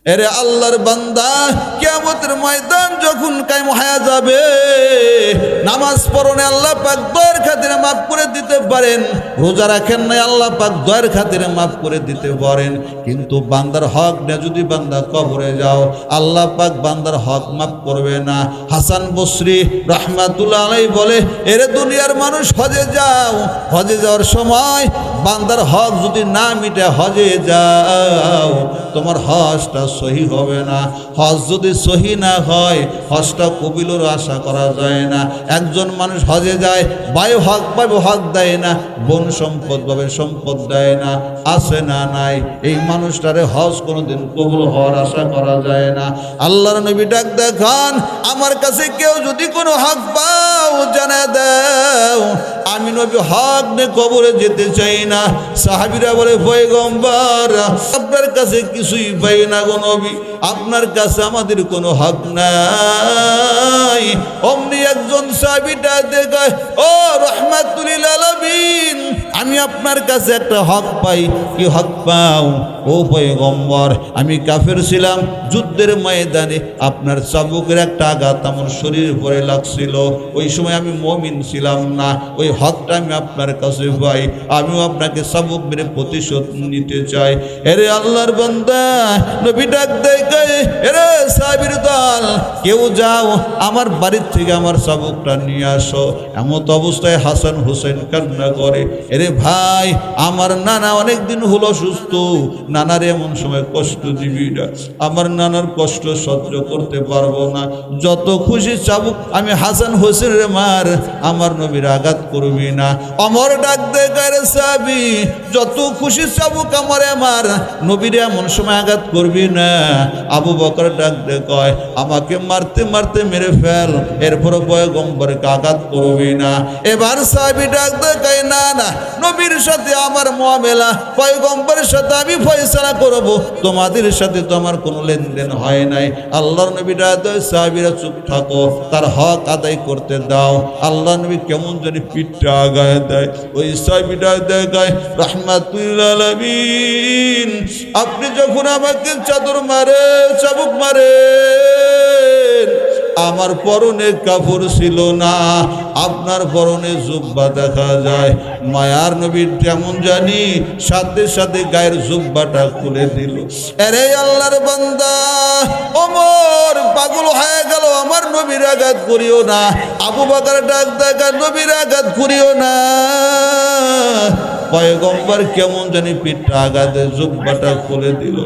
এরে আল্লাহর বান্দা, কিয়ামতের ময়দান যখন কায়েম হয়ে যাবে, নামাজ পড়নে আল্লাহ পাক দয়ার খাতিরে মাফ করে দিতে পারেন, রোজা রাখেন নাই আল্লাহ পাক দয়ার খাতিরে মাফ করে দিতে পারেন, কিন্তু বান্দার হক না যদি বান্দা কবরে যাও, আল্লাহ পাক বান্দার হক মাফ করবে না। হাসান বসরি রাহমাতুল্লাহ আলাইহি বলে, এরে দুনিয়ার মানুষ, হজে যাও, হজে যাওয়ার সময় বান্দার হক যদি না মিটে হজে যাও, তোমার হজটা সহি হবে না। হজ যদি সহি না হয়, হজটা কবুলের আশা করা যায় না। একজন মানুষ হজে যায়, ভাই হক পাবে, হক দেয় না, বোন সম্পদ পাবে, সম্পদ দেয় না, আছে না নাই, এই মানুষটারে হজ কোনোদিন কবুল হওয়ার আশা করা যায় না। আল্লাহর নবী ডাক দেখান, আমার কাছে কেউ যদি কোনো হক পাও জানা দাও, আমি নবী হক নিয়ে কবরে যেতে চাই না। সাহাবীরা বলে, পয়গম্বর আপনার কাছে কিছুই পাই না গো নবী, আপনার কাছে আমাদের কোনো হক নাই। অমনি একজন সাহাবীটা দেখায়, ও রাহমাতুল লিল আলামিন, আমি আপনার কাছে একটা হক পাই। কি হক পাও? ও পয়গম্বর, আমি কাফের ছিলাম, যুদ্ধের ময়দানে আপনার চাবুকের একটা আঘাত আমার শরীরের উপরে লাগছিল, ওই সময় আমি মুমিন ছিলাম না, ওই হকটা আমি আপনার কাছে পাই, আমিও আপনাকে চাবুক মেরে প্রতিশোধ নিতে চাই। এরে আল্লাহর বান্দা, নবী ডাক দেয়, এরে সাহাবীর দল, কেউ যাও আমার বাড়ির থেকে আমার চাবুকটা নিয়ে আসো। এমত অবস্থায় হাসান হোসেন কান্না করে, এরে ভাই, আমার নানা অনেকদিন হলো সুস্থ, নানার এমন সময় কষ্ট দিবি না, আমার নানার কষ্ট সহ্য করতে পারবো না, যত খুশি চাবুক আমি হাসান হোসেনের মার, আমার নবীর আঘাত করবি না। অমর ডাক দে গায়ে সাহাবী, যত খুশি চাবুক আমার আমার নবীর এমন সময় আঘাত করবি না। আবু বকর ডাক দে কয়, আমাকে মারতে মারতে মেরে ফেল, এরপর পয়গম্বরকে আঘাত করবি না। এবার সাহাবী ডাক দে কয়, না না, নবীর সাথে আমার মুআমেলা, পয়গম্বরের সাথে আমি ফয়সালা করব, তোমাদের সাথে তো আমার কোনো লেনদেন হয় নাই। আল্লাহর নবী ডাক দেয়, সাহাবীরা চুপ থাকো, তার হক আদায় করতে দাও। আল্লাহর নবী কেমন জানি পিঠটা আগায় দেয়, ওই সাহাবী ডাক দেয়, রাহমাতুল লিল আলামিন, আপনি যখন আমাকে চাদর মারে, চাবুক মারে, আমার পরনে কাপড় ছিল না, আপনার পরনে জুব্বা দেখা যায়। মায়ার নবীর কেমন জানি সাথে সাথে গায়ের জুব্বাটা খুলে দিল। আরে আল্লাহর বান্দা, ওমর পাগল হয়ে গেল, আমার নবীর আঘাত করিও না। আবু বকর ডাক দেখা, নবীর আঘাত করিও না। পয়গম্বর কেমন জানি পিঠটা আঘাতে জুব্বাটা খুলে দিল।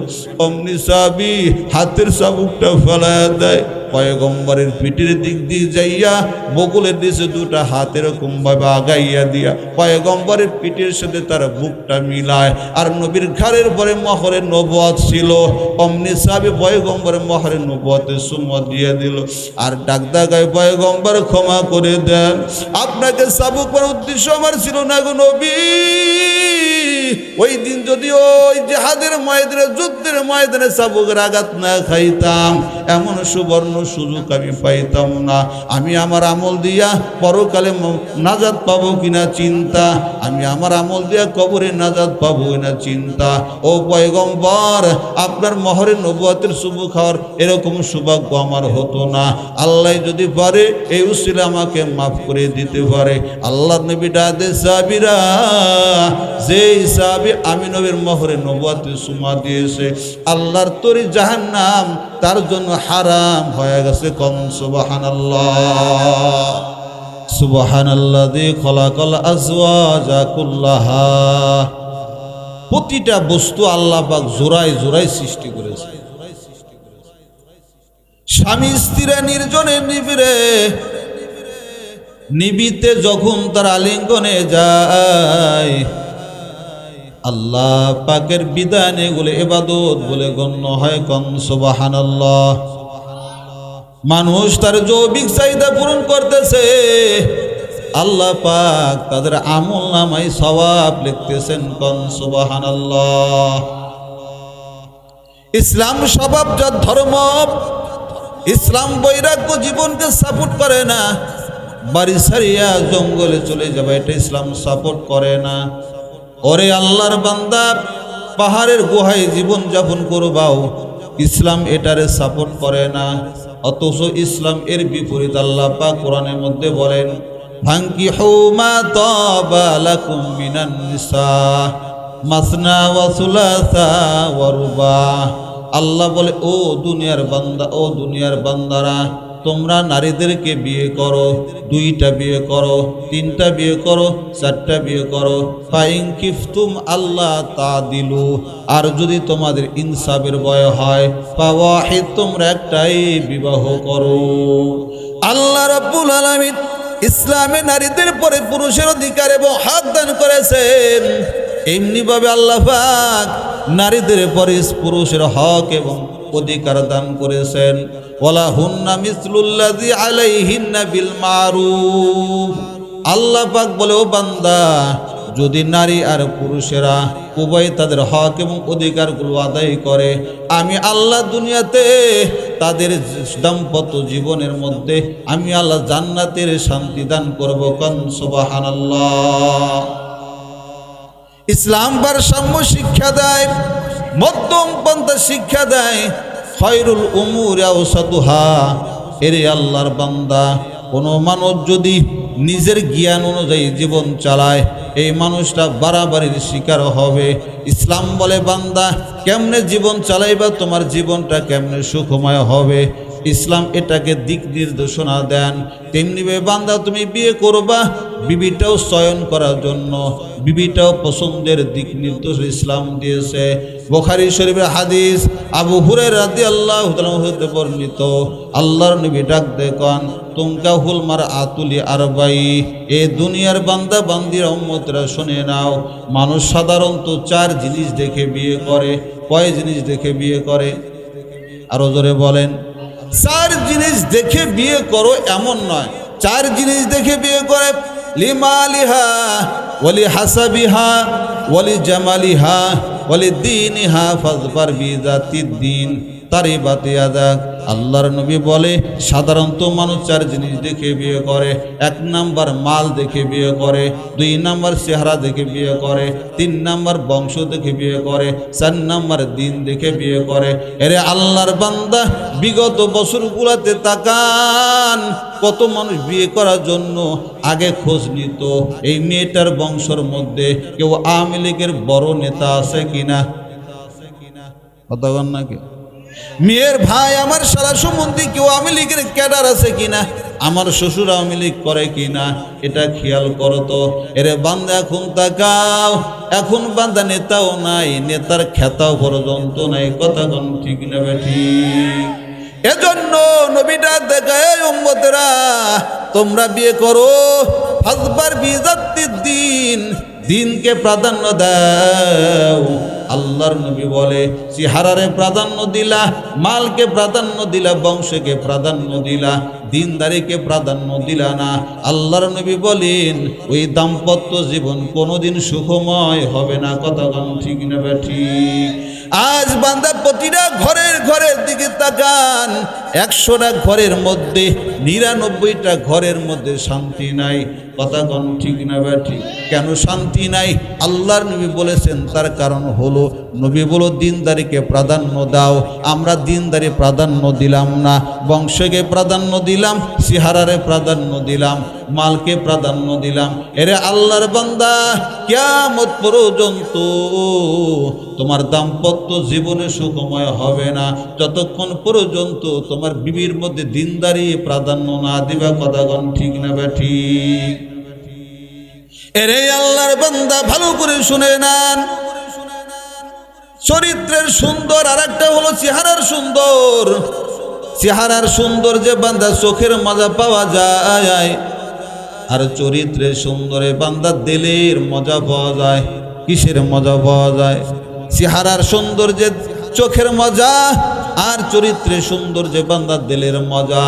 অমনি সাহাবী হাতের চাবুকটা ফেলায়া দেয়, পয়গম্বরের পিঠের দিক দিয়ে যাইয়া বকুলের দিকে দুটা হাত এরকম ভাবে আগাইয়া দিয়া পয়গম্বরের পিঠের সাথে তার বুকটা মিলায়। আর নবীর ঘাড়ের পরে মহরের নবুয়ত ছিল। অমনি সাহাবী পয়গম্বরের মহরের নবুয়তে সুম্মত দিয়ে দিল, আর ডাক দাগায়, পয়গম্বর ক্ষমা করে দেন, আপনাকে চাবুক মারার উদ্দেশ্য আমার ছিল না গো নবী। ওই দিন যদি ওই জিহাদের ময়দানে, যুদ্ধের ময়দানে চাবুকের আঘাত না খাইতাম, এমন সুবর্ণ সুযোগ আমি পাইতাম না। আমি আমার আমল দিয়া পরকালে নাজাত পাবো কিনা চিন্তা, আমি আমার আমল দিয়া কবরে নাজাত পাবো কিনা চিন্তা। ও পয়গম্বর, আপনার মহরের নবুয়তের শুভ খাওয়ার এরকম সৌভাগ্য আমার হতো না। আল্লাহ যদি পারে এই উসিলা আমাকে মাফ করে দিতে পারে। আল্লাহর নবী ডাকে, সাহাবীরা, যেই সাহাবী আমি নবীর মহরে নবুয়তে সুমা দিয়েছে, আল্লাহর তরি জাহান্নাম তার জন্য হারাম হয়ে গেছে। কোন সুবহানাল্লাহ। সুবহানাল্লাযী খলাকাল আজওয়াজা কুল্লাহা। প্রতিটা বস্তু আল্লাহ পাক জোড়ায় জোড়ায় সৃষ্টি করেছে। স্বামী স্ত্রীরা নির্জনে নিবিড়ে নিবিতে যখন তার আলিঙ্গনে যায়, আল্লাহ পাকের বিধান এগুলো ইবাদত বলে গণ্য হয়। কোন সুবহানাল্লাহ। মানুষ তার যৌবিক চাহিদা পূরণ করতেছে, আল্লাহ পাক তাদের আমল নামায় সওয়াব লিখতেছেন। কোন সুবহানাল্লাহ। ইসলাম স্বভাবজাত ধর্ম, ইসলাম বৈরাগ্য জীবনকে সাপোর্ট করে না। বাড়ি ছাড়িয়া জঙ্গলে চলে যাবে, এটা ইসলাম সাপোর্ট করে না। ওরে আল্লাহর বান্দা, পাহাড়ের গুহায় জীবন যাপন করবাও, ইসলাম এটারে সাপোর্ট করে না। অথচ ইসলাম এর বিপরীত আল্লাহ পাক কোরআনের মধ্যে বলেন, ফাঙ্কিহু মা তাবা লাকুম মিনান নিসা মাসনা ওয়া সুলাসা ওয়া রুবা। আল্লাহ বলে, ও দুনিয়ার বান্দা, ও দুনিয়ার বান্দারা, তোমরা নারীদেরকে বিয়ে করো, 2টা বিয়ে করো, 3টা বিয়ে করো, 4টা বিয়ে করো। ফাইন কিফতুম আল্লাহ তাদিলু, আর যদি তোমাদের ইনসাফের ভয় হয়, ফাওয়াহিদ, তোমরা একটাই বিবাহ করো। আল্লাহ রাব্বুল আলামিন ইসলামে নারীদের পরে পুরুষের অধিকার এবং হক দান করেছেন। এমনিভাবে আল্লাহ পাক নারীদের পরে পুরুষের হক এবং অধিকার দান করেছেন। ওয়ালা হুন্না মিসলুল্লাযী আলাইহিন্না বিল মারুফ। আল্লাহ পাক বলে, ও বান্দা, যদি নারী আর পুরুষেরা উভয় তাদের হক এবং অধিকারগুলো আদায় করে, আমি আল্লাহ দুনিয়াতে তাদের দাম্পত্য জীবনের মধ্যে আমি আল্লাহ জান্নাতের শান্তি দান করব। কান সুবহানাল্লাহ। ইসলাম ভারসাম্য শিক্ষা দেয়, মধ্যম পন্থা শিক্ষা দেয়। খায়রুল উমুরি আওসাতুহা। এরে আল্লাহর বান্দা, কোনো মানুষ যদি নিজের জ্ঞান অনুযায়ী জীবন চালায়, এই মানুষটা বাড়াবাড়ির শিকার হবে। ইসলাম বলে, বান্দা, কেমনে জীবন চালাইবা, তোমার জীবনটা কেমনে সুখময় হবে, ইসলাম এটাকে দিক নির্দেশনা দেন। তেমনিভাবে বান্দা, তুমি বিয়ে করবা, বিবিটাও চয়ন করার জন্য, বিবিটাও পছন্দের দিক নির্দেশ ইসলাম দিয়েছে। বুখারী শরীফের হাদিস, আবু হুরায়রা রাদিয়াল্লাহু তাআলা হতে বর্ণিত, আল্লাহর নবী ডাক দেন, তুমকাহুল মারআতুলি আরবাই। এ দুনিয়ার বান্দা বান্দিরা, উম্মতরা শুনে নাও, মানুষ সাধারণত 4 জিনিস দেখে বিয়ে করে। কয় জিনিস দেখে বিয়ে করে? আরো জোরে বলেন। 4 জিনিস দেখে বিয়ে করো এমন নয়, 4 জিনিস দেখে বিয়ে করে। লিমালিহা ওয়ালি হাসাবিহা ওয়ালি জামালিহা ওয়ালি দীনিহা ফাজফার বিজাতিদ্দিন তারিবাতি ইয়াদাক। আল্লাহর নবী বলে, সাধারণত মানুষ 4 জিনিস দেখে বিয়ে করে। 1 নাম্বার মাল দেখে বিয়ে করে, 2 নাম্বার চেহারা দেখে বিয়ে করে, 3 নাম্বার বংশ দেখে বিয়ে করে, 4 নাম্বার দিন দেখে বিয়ে করে। এরে আল্লাহর বান্দা, বিগত বছরগুলোতে তাকান, কত মানুষ বিয়ে করার জন্য আগে খোঁজ নিত এই মেয়েটার বংশের মধ্যে কেউ আওয়ামী লীগের বড় নেতা আছে কিনা। কতক্ষণ নাকি মেয়ের ভাই আমার সারা সম্বন্ধে কেউ আওয়ামী লীগের ক্যাডার আছে কিনা, আমার শ্বশুর আওয়ামী লীগ করে কিনা, এটা খেয়াল করো তো। এরে বান্দা, এখন তাকাও, এখন বান্দা নেতাও নাই, নেতার খেতাও পর্যন্ত নাই। কথা কোন ঠিক না ঠিক? এজন্য নবীটা দেখায়, উম্মতেরা তোমরা বিয়ে করো, ফাজবার বিজাতিদ্দিন, দিনকে প্রাধান্য দাও। আল্লাহর নবী বলে, চেহারারে প্রাধান্য দিলা, মালকে প্রাধান্য দিলা, বংশকে প্রাধান্য দিলা, দিনদারিকে প্রাধান্য দিলা না। আল্লাহর নবী বলেন, ওই দাম্পত্য জীবন কোনোদিন সুখময় হবে না। কথা কোন ঠিক না ঠিক? আজ বান্দা প্রতিটা ঘরের দিকে তাকান, 100টা ঘরের মধ্যে 99টা ঘরের মধ্যে শান্তি নাই। কথা কোন ঠিক না ঠিক? কেন শান্তি নাই? আল্লাহর নবী বলেছেন, তার কারণ হলো, নবী বলো, দিনদারিকে প্রাধান্য দাও। আমরা দিনদারি প্রাধান্য দিলাম না, বংশকে প্রাধান্য দিলাম, চেহারারে প্রাধান্য দিলাম, মালকে প্রাধান্য দিলাম। এরে আল্লাহর বান্দা, কিয়ামত পর্যন্ত তোমার দাম্পত্য জীবনে সুখময় হবে না যতক্ষণ পর্যন্ত তোমার বিবির মধ্যে দিনদারি প্রাধান্য না দিবা। কথা কোন ঠিক না ঠিক? এরে আল্লাহর বান্দা, ভালো করে শুনে নেন, চরিত্রের সুন্দর আর একটা হলো চেহারার সুন্দর। চেহারার সুন্দর যে বান্দা চোখের মজা পাওয়া যায়, আর চরিত্রের সুন্দরে বান্দা দিলের মজা পাওয়া যায়। কিসের মজা পাওয়া যায়? চেহারার সুন্দর যে চোখের মজা, আর চরিত্রের সুন্দর যে বান্দা দিলের মজা।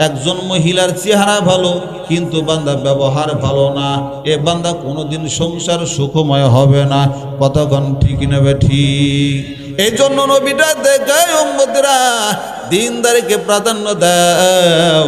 একজন মহিলার চেহারা ভালো কিন্তু বান্দা ব্যবহার ভালো না, এ বান্দা কোনোদিন সংসার সুখময় হবে না। কতক্ষণ ঠিক নেবে ঠিক? এই জন্য নবীটা দেখায়, উম্মতরা দিনদারিকে প্রাধান্য দাও।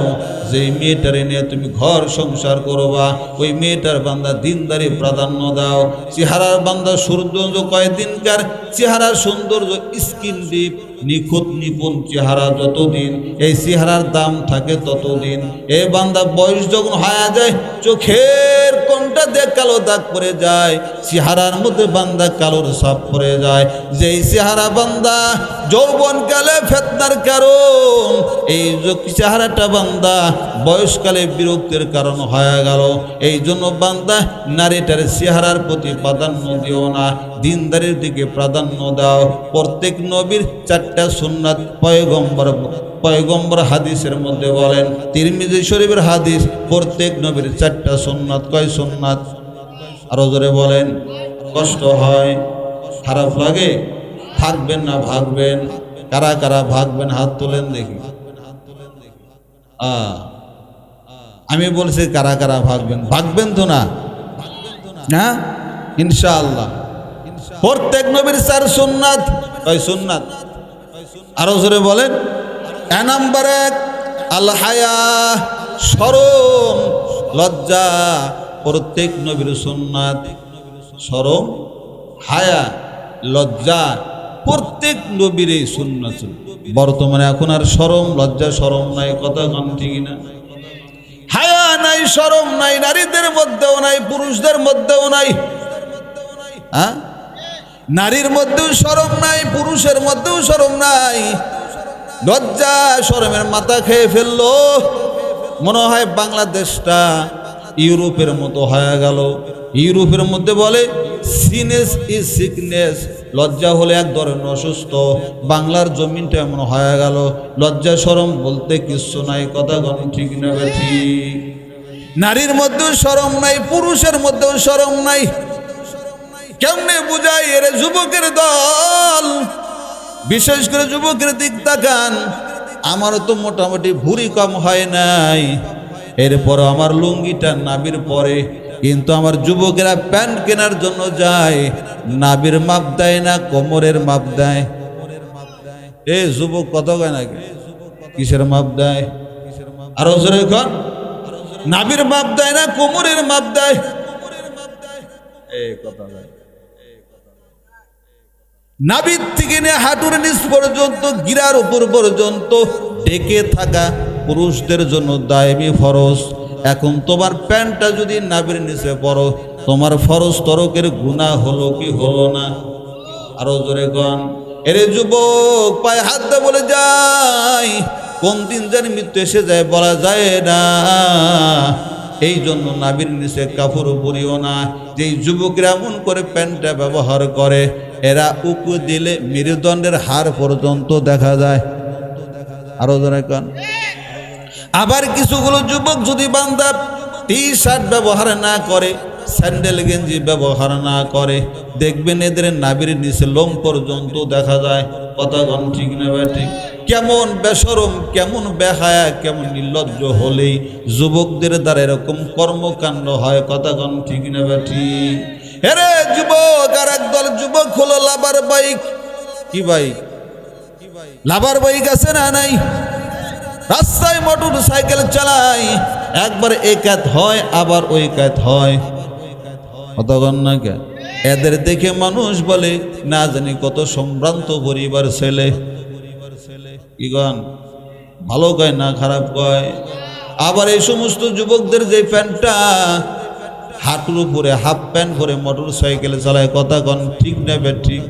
যে মেয়েটারে নিয়ে তুমি ঘর সংসার করবা ওই মেয়েটার বান্দা দিনদারি প্রাধান্য দাও। চেহারার বান্দা সৌন্দর্য কয়দিনকার, চেহারার সৌন্দর্য স্কিন ডিপ নিখুঁত নিপুণ চেহারা যতদিন, এই চেহারার দাম থাকে ততদিন। এই বান্দা বয়স যখন হয়ে যায় চোখের কোনটা দিয়ে কালো দাগ পড়ে যায়, চেহারার মধ্যে বান্দা কালোর ছাপ পড়ে যায়। যেই চেহারা বান্দা যৌবনকালে ফেতনার কারণ, এই চেহারাটা বান্দা বয়সকালে বিরক্তির কারণ হয়ে গেল। এই জন্য বান্দা নারীটার চেহারার প্রতি প্রাধান্য দিও না, দিনদারির দিকে প্রাধান্য দাও। প্রত্যেক নবীর 4টা সুন্নাত পয়গম্বর হাদিসের মধ্যে বলেন, তিরমিজি শরীফের হাদিস, প্রত্যেক নবীর 4টা সুন্নাত। কয় সুন্নাত? আরো জোরে বলেন। কষ্ট হয়, খারাপ লাগে? থাকবেন না ভাগবেন? কারা কারা ভাগবেন হাত তোলেন দেখি। আমি বলছি কারা কারা ভাগবেন? ভাগবেন তো না? হ্যাঁ, ইনশাআল্লাহ। প্রত্যেক নবীর 4 সুন্নাত। কয় সুন্নাত? আরো জোরে বলেন। নাম্বার 1 আল হায়া, শরম লজ্জা। প্রত্যেক নবীর সুন্নাত শরম, হায়া, লজ্জা, প্রত্যেক নবীর এই সুন্নাত। বর্তমানে এখন আর শরম লজ্জা শরম নাই, কথা কন ঠিক না? হায়া নাই, শরম নাই, নারীদের মধ্যেও নাই, পুরুষদের মধ্যেও নাই। হ্যাঁ, নারীর মধ্যেও শরম নাই, পুরুষের মধ্যেও শরম নাই। লজ্জা শরমের মাথা খেয়ে ফেললো। মনে হয় বাংলাদেশটা ইউরোপের মতো হয়ে গেল। ইউরোপের মধ্যে বলে সিনেস ইজ সিকনেস, লজ্জা হলে এক ধরনের অসুস্থ। বাংলার জমিনটা এমন হয়ে গেল, লজ্জা শরম বলতে কিছু নাই, কথা কোন ঠিক না ঠিক? নারীর মধ্যেও শরম নাই, পুরুষের মধ্যেও শরম নাই। কেমনে বুঝাই এর যুবকের দল, বিশেষ করে যুবকের দিক তাকান। আমারও তো মোটামুটি ভুঁড়ি কম হয় নাই, এরপর আমার লুঙ্গিটা নাবির পরে, কিন্তু আমার যুবকেরা প্যান্ট কেনার জন্য যায়, নাবির মাপ দেয় না, কোমরের মাপ দেয়। এ যুবক কত গায় নাকি? কিসের মাপ দেয়? আরো জোরে কর। নাবির মাপ দেয় না, কোমরের মাপ দেয়। এই কথা নাবির থেকে নিয়ে হাঁটুর নিচ পর্যন্ত, গিরার উপর পর্যন্ত ঢেকে থাকা পুরুষদের জন্য দায়মি ফরজ। এখন তোমার প্যান্টটা যদি নাবির নিচে পড়ো, তোমার ফরজ তরকের গুনাহ হলো কি হলো না? আরো জোরে কন। এরে যুবক, পায়ে হাত দিয়ে বলে যাই, কোন দিন জানি মৃত্যু এসে যায় বলা যায় না। এই জন্য নাবির নিচে কাপড় পরিও না। যেই যুবকরা এমন করে প্যান্টটা ব্যবহার করে, এরা উকু দিলে মেরুদণ্ডের হাড় পর্যন্ত দেখা যায়। আরো জোরে কন। আবার কিছুগুলো যুবক যদি বান্দা টি-শার্ট ব্যবহার না করে, স্যান্ডেল গেঞ্জি ব্যবহার না করে, দেখবেন এদের নাবির নিচে লোম পর্যন্ত দেখা যায়। কথা কন ঠিক না ঠিক? কেমন বেশরম, কেমন বেহায়া, কেমন নির্লজ্জ হলেই যুবকদের দ্বারা এরকম কর্মকাণ্ড হয়। কথা কন ঠিক না ঠিক? হেরে যুবক, আর একদল যুবক হলো লাভার বাইক। কি বাইক? লাভার বাইক আছে না নাই? রাস্তায় মোটর সাইকেল চালায়, একবার এই কাত হয় আবার ওই কাত হয়। কতক্ষণ না কে? এদের দেখে মানুষ বলে না জানি কত সম্ভ্রান্ত পরিবার ছেলে। কি গান? ভালো কয় না খারাপ কয়? আবার এই সমস্ত যুবকদের যে প্যান্টটা হাঁটুর উপরে, হাফ প্যান্ট পরে মোটর সাইকেল চালায়। কথা কন ঠিক না ঠিক?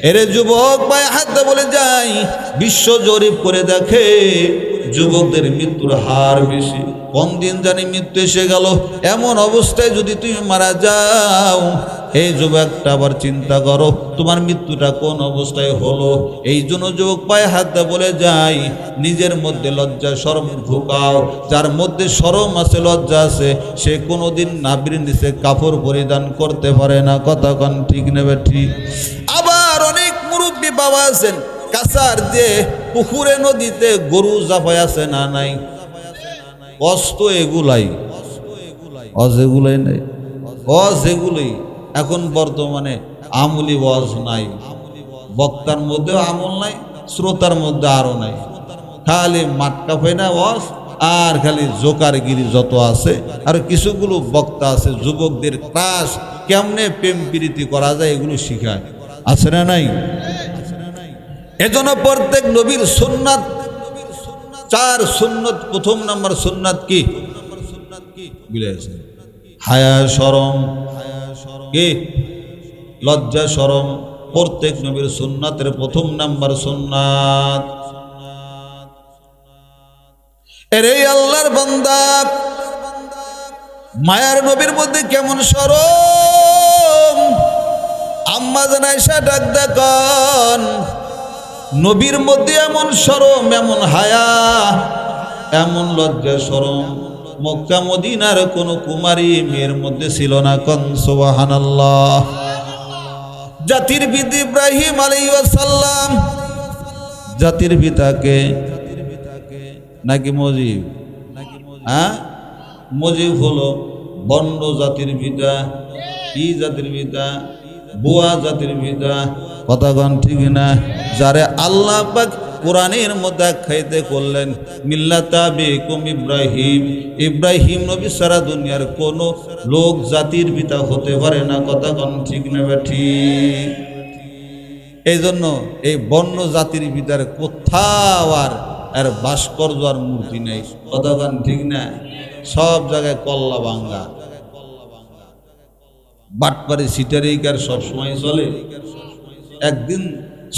এরে যুবক, পায়ে হাত বলে যাই, বিশ্ব জরিপ করে দেখে যুবকদের মৃত্যুর হার বেশি। কোন দিন জানি মৃত্যু এসে গেল, এমন অবস্থায় যদি তুমি মারা যাও, এই যুবকটা আবার চিন্তা করো তোমার মৃত্যুটা কোন অবস্থায় হলো। এই জন্য যুবক পায়ে হাত বলে যাই, নিজের মধ্যে লজ্জা শরম ঢুকাও। যার মধ্যে শরম আছে, লজ্জা আছে, সে কোনোদিন নাবির নিচে কাপড় পরিধান করতে পারে না। কথা কন ঠিক নেবে ঠিক? আবার অনেক মুরব্বী বাবা আছেন, কাছার যে পুকুরে নদীতে গরু জাফাই আছে না নাই? অস্ত এগুলাই, অজেগুলাই নাই, অজেগুলাই। এখন বর্তমানে আমলি ওয়াজ নাই, বক্তার মধ্যেও আমল নাই, শ্রোতার মধ্যে আরো নাই। খালি মাটকা ফেনা ওয়াজ আর খালি জোকারগিরি যত আছে, আর কিছুগুলো বক্তা আছে যুবকদের ক্লাস কেমনে প্রেম প্রীতি করা যায় এগুলো শিখায়, আছে না নাই? এজন্য প্রত্যেক নবীর সুন্নাত, 4 সুন্নত। প্রথম নাম্বার সুন্নাত কি? হায়া শরম, কি? লজ্জা শরম। প্রত্যেক নবীর সুন্নাতের প্রথম নাম্বার সুন্নাত। এরে আল্লাহর বান্দা, মায়ার নবীর মধ্যে কেমন শরম! আম্মা জান আয়েশা ডাক দেখান, নবীর মধ্যে এমন শরম, এমন হায়া, এমন লজ্জা শরম মক্কা মদিনার কোন কুমারী মেয়ের মধ্যে ছিল না। কোন সুবহানাল্লাহ। জাতির পিতা ইব্রাহিম আলাইহিস সালাম, জাতির পিতাকে নাকি মুজিব? হ্যাঁ, মুজিব হলো বন্ড জাতির পিতা। কি জাতির পিতা? বুয়া জাতির পিতা। কথা কন ঠিক না? যারে আল্লাহ পাক কোরআনের মধ্যে আখ্যায়িত করলেন মিল্লাতা আবিকুম ইব্রাহিম, ইব্রাহিম নবী সারা দুনিয়ার কোন লোক জাতির পিতা হতে পারে না। কথা কন ঠিক না ঠিক? এই জন্য এই বন্য জাতির পিতার কোথাও আর ভাস্কর্য আর মূর্তি নেই। কথা কন ঠিক না? সব জায়গায় কল্লা ভাঙ্গা, বাটপারি সিটারিকার সবসময় চলে। একদিন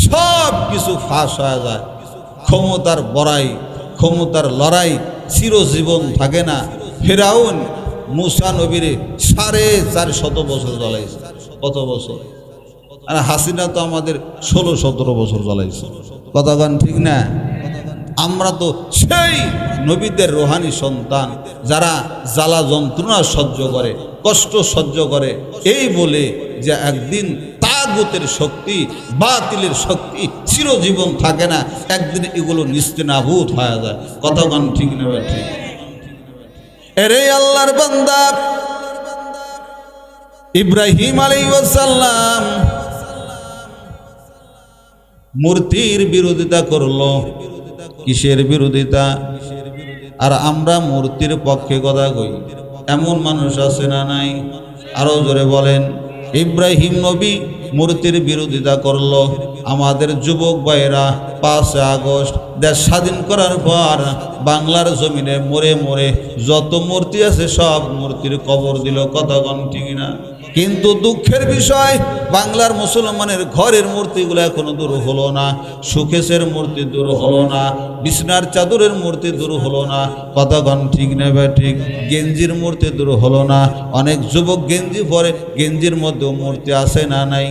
সব কিছু ফাঁস হয়ে যায়। ক্ষমতার বড়াই, ক্ষমতার লড়াই চিরজীবন থাকে না। ফিরআউন মুসা নবীরে 450 বছর জ্বলাইছে। কত বছর? আর হাসিনা তো আমাদের 16-17 বছর জ্বলাইছে। কথা গান ঠিক না? আমরা তো সেই নবীদের রোহানি সন্তান, যারা জ্বালা যন্ত্রণা সহ্য করে, কষ্ট সহ্য করে, এই বলে যে একদিন তাগুতের শক্তি, বাতিলের শক্তি চিরজীবন থাকে না, একদিন এগুলো নিস্তেনাবুদ হয়ে যায়। কথা গান ঠিক না? ঠিক। এরে আল্লাহর বান্দা, ইব্রাহিম আলাইহিস সালাম মূর্তির বিরোধিতা করলো। কিসের বিরোধিতা? আর আমরা মূর্তির পক্ষে কথা কই, এমন মানুষ আছে না নাই? আরো জোরে বলেন। ইব্রাহিম নবী মূর্তির বিরোধিতা করলো। আমাদের যুবক ভাইরা 5 আগস্ট দেশ স্বাধীন করার পর বাংলার জমিনে মরে মরে যত মূর্তি আছে সব মূর্তির কবর দিল। কথা কন ঠিক না? কিন্তু দুঃখের বিষয়, বাংলার মুসলমানের ঘরের মূর্তিগুলো এখনো দূর হলো না। সুকেশের মূর্তি দূর হলো না, বিছনার চাদরের মূর্তি দূর হলো না। কথা কন ঠিক না? ঠিক। গেঞ্জির মূর্তি দূর হলো না। অনেক যুবক গেঞ্জি পরে, গেঞ্জির মধ্যেও মূর্তি আছে না নাই?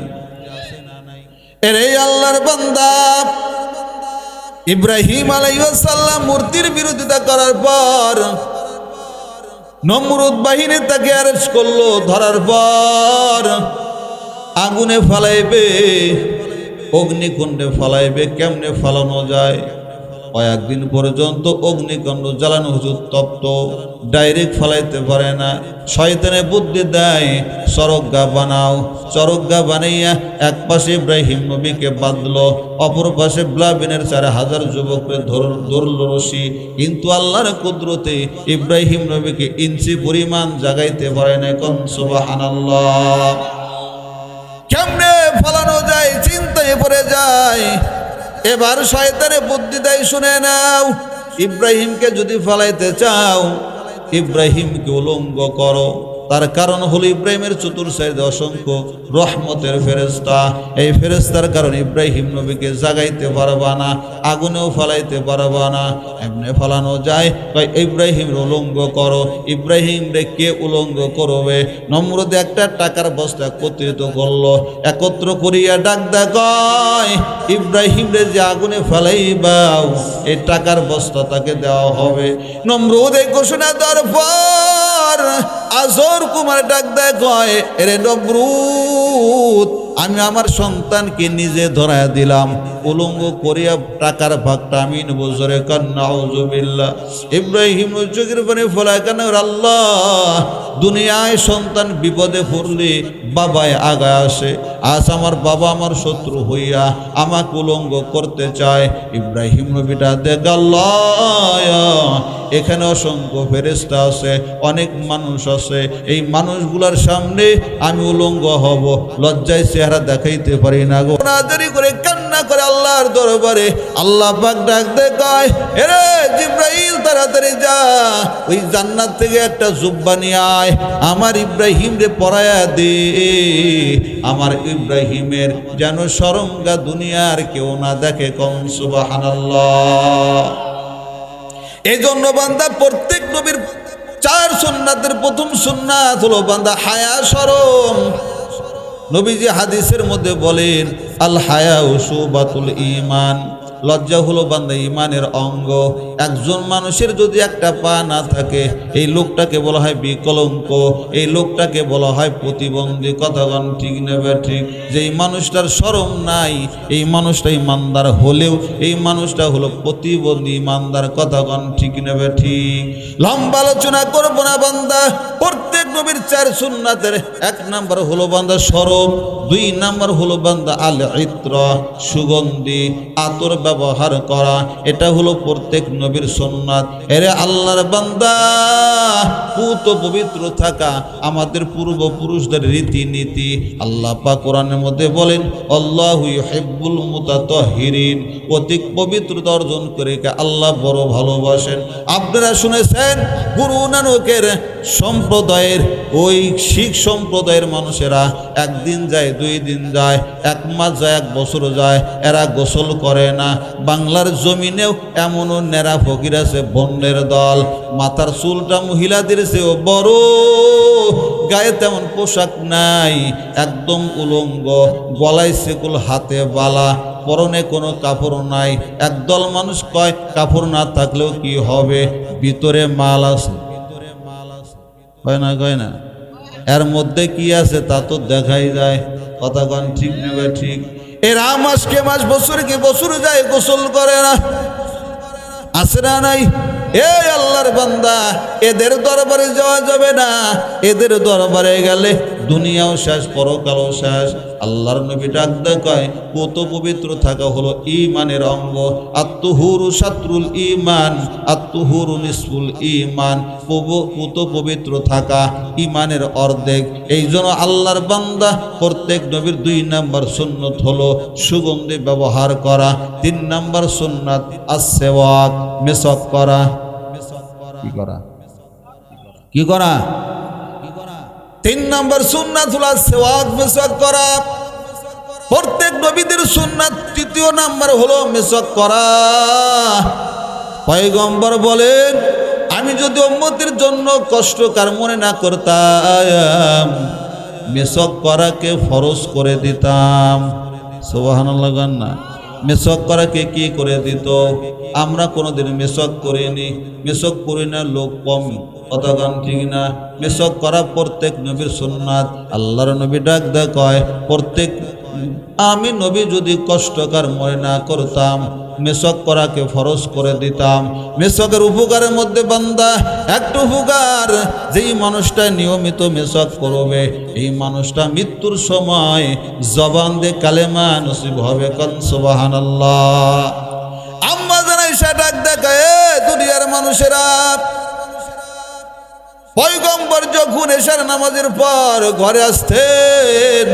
এরে আল্লাহর বান্দা, ইব্রাহিম আলাইহিস সালাম মূর্তির বিরোধিতা করার পর নমরুদ বাহিনী তাকে অ্যারেস্ট করলো। ধরার পর আগুনে ফালাইবে, অগ্নিকুণ্ডে ফালাইবে। কেমনে ফালানো যায়? কয়েকদিন পর্যন্ত অগ্নিকুণ্ড জ্বালানো হুজুর তপ্ত, ডাইরেক্ট ফালাইতে পারে না। শয়তানে বুদ্ধি দেয়, চরজ্ঞা বানাও। চরজ্ঞা বানাইয়া এক পাশে ইব্রাহিম নবীকে বাঁধলো, অপর পাশে ব্লাবিনের 4000 যুবককে ধরল রশি। কিন্তু আল্লাহর কুদরতে ইব্রাহিম নবীকে ইঞ্চি পরিমাণ জাগাইতে পারে না। কোন সুবহানাল্লাহ। কেমনে ফালানো যায় চিন্তায় পড়ে যায়। এবার শয়তানে বুদ্ধি দেয়, শুনে নাও, ইব্রাহিমকে যদি ফালাইতে চাও, ইব্রাহিমকে উলঙ্গ করো। তার কারণ হলো ইব্রাহিমের চতুর্সাইডে অসংখ্য রহমতের ফেরেশতা। এই ফেরেশতার কারণে ইব্রাহিম নবীকে জাগাইতে পারবা না, আগুনেও ফালাইতে পারবা না। এমনি ফালানো যায়, তাই ইব্রাহিমের উলঙ্গ করো। ইব্রাহিম রে কে উলঙ্গ করবে? নমরুদ একটা টাকার বস্তা একত্রিত করলো, একত্র করিয়া ডাক দেয়, ইব্রাহিম রে যে আগুনে ফালাইবাও, এই টাকার বস্তা তাকে দেওয়া হবে। নমরুদ এই ঘোষণা দেওয়ার পর আজর কুমার ডাক দেয় কয়, এরে নমরুদ, আমি আমার সন্তানকে নিজে ধরায় দিলাম, উলঙ্গ করিয়া টাকার ভাগটা আমি নেব। জোরে কান নাউজুবিল্লাহ। ইব্রাহিম চোখের পানি ফলায় কেন, আল্লাহ দুনিয়ায় সন্তান বিপদে পড়লে বাবাই আগায় আসে, আজ আমার বাবা আমার শত্রু হইয়া আমাকে উলঙ্গ করতে চায়। ইব্রাহিম নবীটা দেখ, আল্লাহ এখানে অসংখ্য ফেরেশতা আছে, অনেক মানুষ আছে, এই মানুষগুলার সামনে আমি উলঙ্গ হব, লজ্জায় চেহারা দেখাইতে পারি না গো। নাজারি করে কান্না করে আল্লাহর দরবারে আল্লাহ পাক ডাক দেয় কয়, এরে জিবরাইল তাড়াতাড়ি যা, ওই জান্নাত থেকে একটা জুব্বা নিয়ে আয়, আমার ইব্রাহিম রে পরায়া দে, আমার ইব্রাহিমের যেন শরমগা দুনিয়ার কেউ না দেখে। কম সুবহানাল্লাহ। এই জন্য বান্দা প্রত্যেক নবীর 4 সুন্নাতের প্রথম সুন্নাত হলো বান্দা হায়া, শরম। নবীজি হাদিসের মধ্যে বলেন, আল হায়া শুবাতুল ঈমান, লজ্জা হলো বান্দা ইমানের অঙ্গ। একজন মানুষের যদি একটা পা না থাকে, এই লোকটাকে বলা হয় বিকলঙ্ক, এই লোকটাকে বলা হয় প্রতিবন্ধী। কথাগণ ঠিক নেবে ঠিক। যেই মানুষটার শরম নাই, এই মানুষটা ইমানদার হলেও এই মানুষটা হলো প্রতিবন্ধী ইমানদার। কথাগণ ঠিক নেবে ঠিক। লম্বা আলোচনা করবো না বান্দা, প্রত্যেক নবীর 4 সুন্নাতের 1 নাম্বার হলো বান্দা শরম, 2 নাম্বার হলো বান্দা আল ইত্র, সুগন্ধি আতর ব্যবহার করা, এটা হলো প্রত্যেক নবীর সুন্নাত। এরে আল্লাহর বান্দা, পুত পবিত্র থাকা আমাদের পূর্বপুরুষদের রীতিনীতি। আল্লাহ পাক কোরআনের মধ্যে বলেন, আল্লাহু ইউহিব্বুল মুতাতাহহিরিন, অধিক পবিত্রতা অর্জন করে আল্লাহ বড় ভালোবাসেন। আপনারা শুনেছেন গুরু নানকের সম্প্রদায়ের ওই শিখ সম্প্রদায়ের মানুষেরা 1 দিন যায়, 2 দিন যায়, 1 মাস যায়, 1 বছর যায়, এরা গোসল করে না। বাংলার জমিনেও এমনও নেরা ফকির আছে, বন্যের দল, মাথার চুলটা মহিলাদের চেয়েও বড়, গায়ে তেমন পোশাক নাই, একদম উলঙ্গ, গলায় সেকুল, হাতে বালা, পরনে কোনো কাপড় নাই। একদল মানুষ কয় কাপড় না থাকলেও কি হবে, ভিতরে মাল আছে। কয় না, কয় না, এর মধ্যে কি আছে তা তো দেখাই যায়। কথাগণ ঠিক নেবে ঠিক। এরা মাসকে মাস, বছরকে বছর যায়, গোসল করে না, আছে না নাই? এই আল্লাহর বান্দা, এদের দরবারে যাওয়া যাবে না, এদের দরবারে গেলে দুনিয়াও শেষ, পরকালও শেষ। আল্লাহর নবী ডাক দেয় কয়, কত পবিত্র থাকা হলো ঈমানের অঙ্গ। আত্তুহুরু শাত্রুল ঈমান, আত্তুহুরু নিসফুল ঈমান, কত পবিত্র থাকা ঈমানের অর্ধেক। এই জন্য আল্লাহর বান্দা প্রত্যেক নবীর 2 নাম্বার সুন্নাত হলো সুগন্ধি ব্যবহার করা, 3 নাম্বার সুন্নাত আস-সিওয়াক, মেসওয়াক করা। কি করা? কি করা? 3 নাম্বার সুন্নাত হলো সিওয়াক, মেসওয়াক করা। প্রত্যেক নবীদের সুন্নাত 3য় নাম্বার হলো মেসওয়াক করা। পয়গম্বর বলেন, আমি যদি উম্মতের জন্য কষ্টকর মনে না করতাম, মেসওয়াক করাকে ফরজ করে দিতাম। সুবহানাল্লাহ গান্না। মেসওয়াক করাকে কি করে দিত? আমরা কোনোদিন মেসওয়াক করিনি, মেসওয়াক করি না, লোক কম। কথাগান ঠিক না? মেসওয়াক করা প্রত্যেক নবীর সুন্নাত। আল্লাহর নবী ডাক দেয় কয়, প্রত্যেক আমি নবী যদি কষ্টকর মনে না করতাম, মেসওয়াক করাকে ফরজ করে দিতাম। মেসওয়াকের উপকারের মধ্যে বান্দা একটা উপকার, যেই মানুষটা নিয়মিত মেসওয়াক করবে, এই মানুষটা মৃত্যুর সময় জবান দিয়ে কালেমা নসিব হবে। কোন সুবহানাল্লাহ। আম্মা জানাই সে ডাক দেখায়, দুনিয়ার মানুষেরা, পয়গম্বর যখন এশার নামাজের পর ঘরে আসতেন,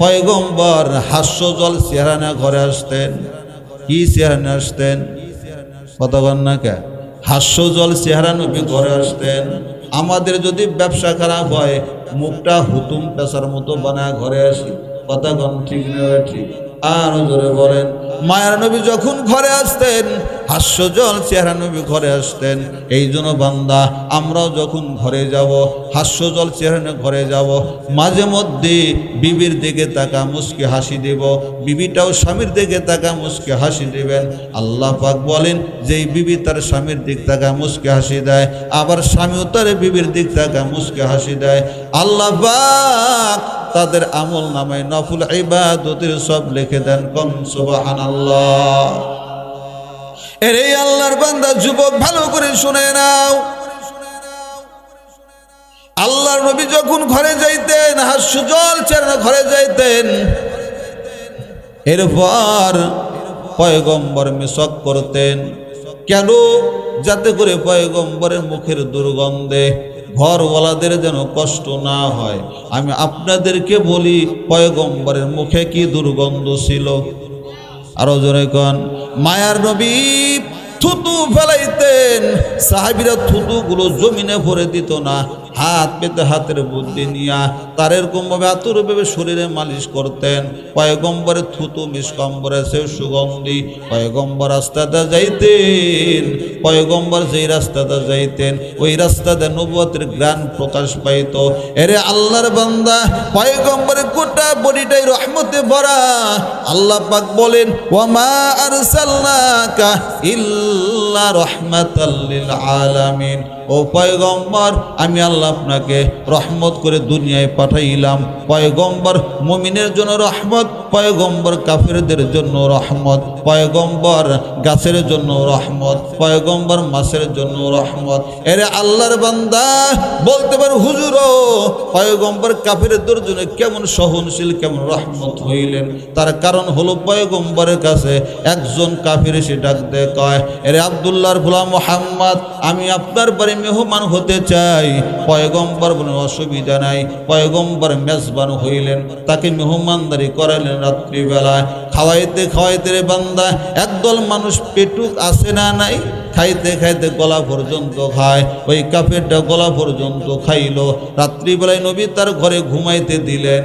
পয়গম্বর হাস্যজল চেহারা না ঘরে আসতেন। কি চেহারা নিয়ে আসতেন? কতক্ষণ না কে হাস্যজল চেহারা নবী ঘরে আসতেন। আমাদের যদি ব্যবসা খারাপ হয়, মুখটা হুতুম পেশার মতো বানায় ঘরে আসি। কতক্ষণ ঠিক নেবে ঠিক। আর জোরে বলেন। মায়ার নবী যখন ঘরে আসতেন হাস্যজল চেহারা নবী ঘরে আসতেন। এই জন্য বান্দা আমরাও যখন ঘরে যাব হাস্যজল চেহারা নিয়ে ঘরে যাব, মাঝে মধ্যে বিবির দিকে তাকা মুস্কি হাসি দেব, বিবিটাও স্বামীর দিকে তাকা মুস্কি হাসি দেবেন। আল্লাহ পাক বলেন যেই বিবি তার স্বামীর দিক তাকা মুস্কি হাসি দেয়, আবার স্বামীও তার বিবির দিক তাকা মুস্কি হাসি দেয়, আল্লাহ পাক তাদের আমল নামায় নফল ইবাদতের সব লিখে দেন। কোন সুবহানাল্লাহ। এরে আল্লাহর বান্দা যুবক ভালো করে শুনে নাও, আল্লাহর নবী যখন ঘরে যাইতেন হাস্যজল চেহারা ঘরে যাইতেন, এরপর পয়গম্বর মেসক করতেন। কেন? যাতে করে পয়গম্বরের মুখের দুর্গন্ধে ঘরওয়ালাদের যেন কষ্ট না হয়। আমি আপনাদেরকে বলি পয়গম্বরের মুখে কি দুর্গন্ধ ছিল? আরো জোরে কোন। মায়ার নবী থুতু ফেলাইতেন, সাহাবীরা থুতুগুলো জমিনে ভরে দিত না, হাত পেতে হাতের বুদ্ধি নিয়া তার এরকম ভাবে আতুরভাবে শরীরে মালিশ করতেন। পয়গম্বরের থুতু মিসকম্বরের সে সুগন্ধি। পয়গম্বর রাস্তাটা যাইতেন, পয়গম্বর যেই রাস্তাটা যাইতেন ওই রাস্তাতে নবুয়তের গ্রাণ প্রকাশ পাইত। এরে আল্লাহর বান্দা পয়গম্বরের গোটা বডিটাই রহমতে ভরা। আল্লাহ পাক বলেন ওয়ামা আরসালনাকা ইল্লা রাহমাতাল লিল আলামিন। ও পয়গম্বর আমি আল্লাহ আপনাকে রহমত করে দুনিয়ায় পাঠাইলাম। পয়গম্বর মুমিনের জন্য রহমত, পয়গম্বর কাফেরদের জন্য রহমত, পয়গম্বর গাছের জন্য রহমত, পয়গম্বর মাছের জন্য রহমত। এরে আল্লাহর বান্দা বলতে পারে হুজুরও পয়গম্বর কাফেরদের জন্য কেমন সহনশীল কেমন রহমত হইলেন? তার কারণ হলো পয়গম্বরের কাছে একজন কাফির এসে ডাক দেয়, কয় এরে আব্দুল্লাহর গোলাম মুহাম্মদ আমি আপনার বাড়ি মেহমান হতে চাই। পয়গম্বর বলেন অসুবিধা নাই। পয়গম্বর মেজবান হইলেন, তাকে মেহমানদারি করাইলেন রাত্রিবেলায়। খাওয়াইতে খাওয়াইতে রে বান্দা একদল মানুষ পেটুক আসে না নাই, খাইতে খাইতে গলা পর্যন্ত খায়। ওই কাফেরটা গলা পর্যন্ত খাইল। রাত্রিবেলায় নবী তার ঘরে ঘুমাইতে দিলেন।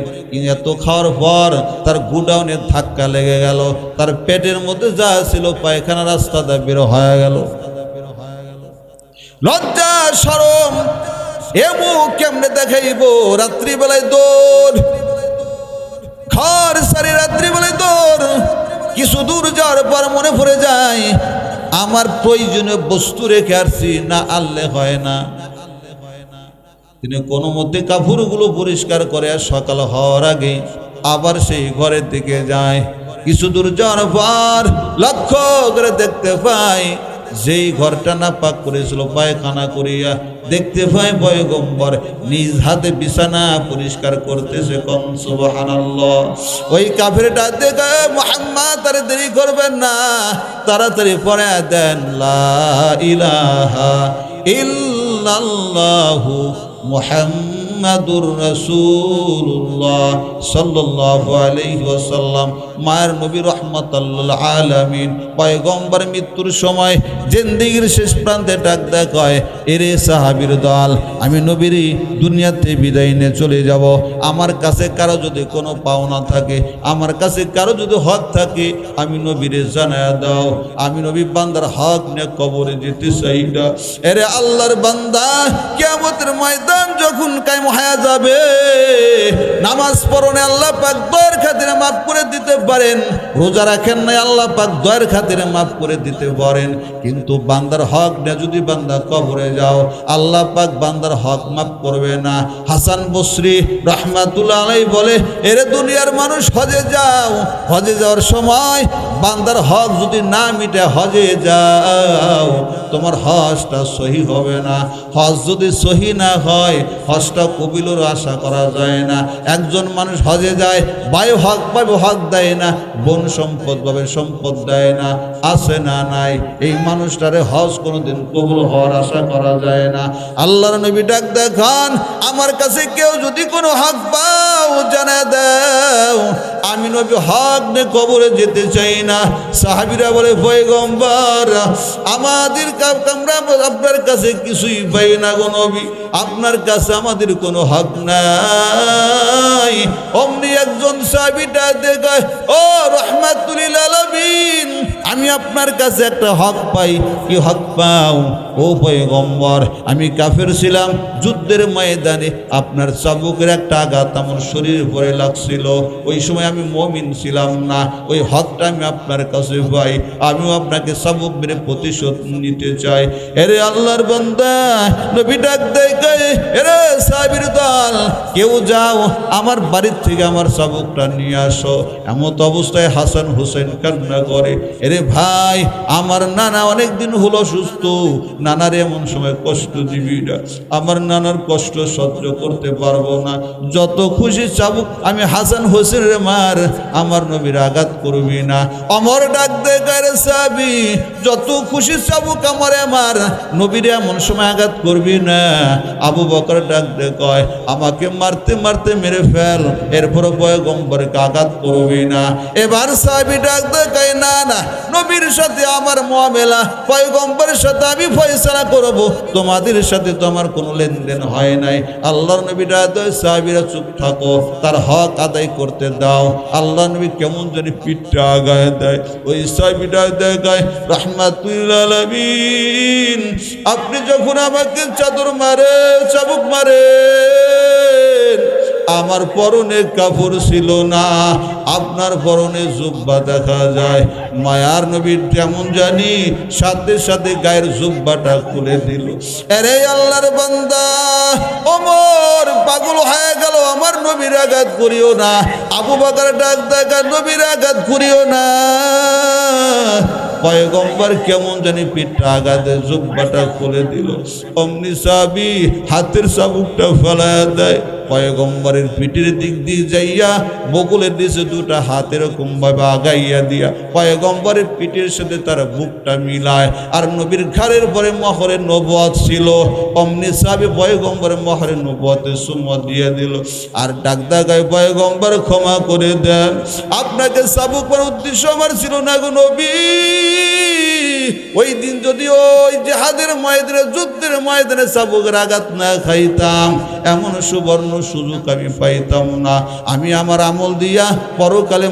এত খাওয়ার পর তার গুডাউনে ধাক্কা লেগে গেল, তার পেটের মধ্যে যা ছিল পায়খানা রাস্তাটা বের হয়ে গেল। লজ্জা শরম এমু কেমনে দেখাইব? রাত্রিবেলায় দৌড়, ঘর সারি রাত্রিবেলায় দৌড়। কিছু দূর যাওয়ার পর মনে পড়ে যায় আমার প্রয়োজনীয় বস্তু রেখে আসছি, না আনলে হয় না। তিনি কোনো মতে কাপড়গুলো পরিষ্কার করে আর সকাল হওয়ার আগে আবার সেই ঘরের দিকে যায়। কিছু দূর যাওয়ার পর লক্ষ্য করে দেখতে পাই যেই ঘরটা না পাক করেছিল পায়খানা করিয়া, দেখতে পাই পয়গম্বর নিজ হাতে বিছানা পরিষ্কার করতেছে। কোন সুবহানাল্লাহ। ওই কাফেরটা দেখে মুহাম্মদ তার দেরি করবেন না, তাড়াতাড়ি পড়ে দেন লা ইলাহা ইল্লাল্লাহু মুহাম্মাদুর রাসূলুল্লাহ সাল্লাল্লাহু আলাইহি ওয়াসাল্লাম। মায়ের নবী রাহমাতাল লিল আলামিন পয়গম্বর মৃত্যুর সময় জিন্দেগীর শেষ প্রান্তে ডাক দেয়, কয় এরে সাহাবীর দল আমি নবীর দুনিয়াতে বিদায় নিয়ে চলে যাব। আমার কাছে কারো যদি কোনো পাওনা থাকে, আমার কাছে কারো যদি হক থাকে আমি নবীরে জানায়া দাও। আমি নবী বান্দার হক নিয়ে কবরে যেতে চাই না। এরে আল্লাহর বান্দা কিয়ামতের ময়দান যখন কায়েম হয়ে যাবে, নামাজ পড়নে আল্লাহ পাক দয়ার খাতিরে মাফ করে দিতে পারেন, রোজা রাখেন নাই আল্লাহ পাক দয়ার খাতিরে মাফ করে দিতে পারেন, কিন্তু বান্দার হক নিয়ে যদি বান্দা কবরে যাও আল্লাহ পাক বান্দার হক মাফ করবে না। হাসান বসরি রাহমাতুল্লাহ আলাইহি বলে এরে দুনিয়ার মানুষ হজে যাও, হজে যাওয়ার সময় বান্দার হক যদি না মিটে হজে যাও তোমার হজটা সহি হবে না। হজ যদি সহি না হয় হজটা কবিলের আশা করা যায় না। একজন মানুষ হজে যায়, ভাই হক পাবে হক দেয় না, বোন সম্পদ পাবে সম্পদ দেয় না, আছে না নাই, এই মানুষটারে হজ কোনোদিন কবুল হওয়ার আশা করা যায় না। আল্লাহর নবী ডাক দেখান আমার কাছে কেউ যদি কোনো হক পাও জানা দাও, আমি নবী হক নিয়ে কবরে যেতে চাই না। না। সাহাবীরা বলে পয়গম্বর আমাদের আমরা আপনার কাছে কিছুই পাই না গো নবী, আপনার কাছে আমাদের কোনো হক নাই। অমনি একজন সাহাবীটা দেখায়, ও রাহমাতুল লিল আলামিন, আমি আপনার কাছে একটা হক পাই। কি হক পাও? ও পয়গম্বর, আমি কাফের ছিলাম, যুদ্ধের ময়দানে আপনার চাবুকের একটা আঘাত আমার শরীরের উপরে লাগছিল, ওই সময় আমি মুমিন ছিলাম না, ওই হকটা আমি আপনার কাছে পাই, আমিও আপনাকে চাবুক মেরে প্রতিশোধ নিতে চাই। এরে আল্লাহর বান্দা, নবী ডাক দেয়, এরে সাহাবীর দল, কেউ যাও আমার বাড়ির থেকে আমার চাবুকটা নিয়ে আসো। এমত অবস্থায় হাসান হোসেন কান্না করে, এরে ভাই, আমার নানা অনেক দিন হলো সুস্থ, নানার এমন সময় কষ্ট দিবি না, আমার নানার কষ্ট সহ্য করতে পারবো না, যত খুশি চাবুক আমি হাসান হোসেনের মার, আমার নবীর আঘাত করবি না। অমর ডাক দে গায়ে সাহাবী, যত খুশি চাবুক আমার আমার নবীর এমন সময় আঘাত করবি না। আবু বকর ডাক দে কয়, আমাকে মারতে মারতে মেরে ফেল, এরপর পয়গম্বরকে আঘাত করবি না। এবার সাহাবী ডাক দে কয়, না না, নবীর সাথে আমার মুআমেলা, পয়গম্বরের সাথে আমি ফয়সালা করব, তোমাদের সাথে তো আমার কোনো লেনদেন হয় নাই। আল্লাহর নবী ডাক দেয়, সাহাবীরা চুপ থাকো, তার হক আদায় করতে দাও। আল্লাহর নবী কেমন জানি পিঠটা আগায় দেয়, ওই সাহাবী ডাক দেয়, রাহমাতুল লিল আলামিন, আপনি যখন আমাকে চাদর মারে, চাবুক মারে, আমার পরনে কাপড় ছিল না, আপনার পরনে জুব্বা দেখা যায়। মায়ার নবীর কেমন জানি সাথে সাথে গায়ের জুব্বাটা খুলে দিল। আরে আল্লাহর বান্দা, ওমর পাগল হয়ে গেল, আমার নবীর আঘাত করিও না। আবু বকর ডাক দেখা, নবীর আঘাত করিও না। পয়গম্বর কেমন জানি পিঠটা আঘাতে জুব্বাটা খুলে দিল। অমনি সাহাবী হাতের চাবুকটা ফেলায়া দেয়, পয়গম্বরের পিঠের দিক দিয়ে যাইয়া বকুলের দিকে দুটা হাত এরকম ভাবে আগাইয়া দিয়া পয়গম্বরের পিঠের সাথে তার বুকটা মিলায়। আর নবীর ঘাড়ের পরে মহরে নবুয়ত ছিল। অমনি সাহাবী পয়গম্বরের মহরে নবুয়তে সুম্মত দিয়ে দিল, আর ডাক দাগায়, পয়গম্বর ক্ষমা করে দেন, আপনাকে চাবুক মারার উদ্দেশ্য আমার ছিল না গো নবী। ওই দিন যদি ওই জিহাদের ময়দানে, যুদ্ধের ময়দানে চাবুকের আঘাত না খাইতাম, এমন সুবর্ণ সুযোগ আমি পাইতাম না। আমি আমার আমল দিয়া পরকালে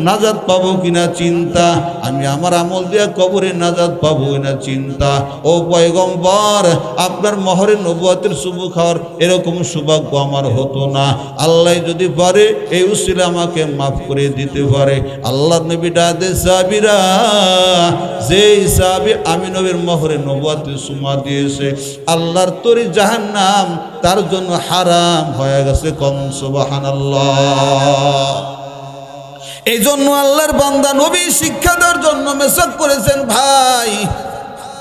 নাজাত পাবো কিনা চিন্তা, আমি আমার আমল দিয়া কবরে নাজাত পাবো কিনা চিন্তা। ও পয়গম্বর, আপনার মহরে নবুয়তের শুভ খাওয়ার এরকম সৌভাগ্য আমার হতো না। আল্লাহ যদি পারে এই উসিলা আমাকে মাফ করে দিতে পারে। আল্লাহর নবী ডাকে, সাহাবীরা, যেই সাহাবী আমি নবীর মহরে নবুয়তে সুমা দিয়েছে, আল্লাহর তরি জাহান্নাম তার জন্য হারাম হয়ে গেছে। কোন সুবহানাল্লাহ। এই জন্য আল্লাহর বান্দা নবী শিক্ষা দেওয়ার জন্য মেসেজ করেছেন ভাই।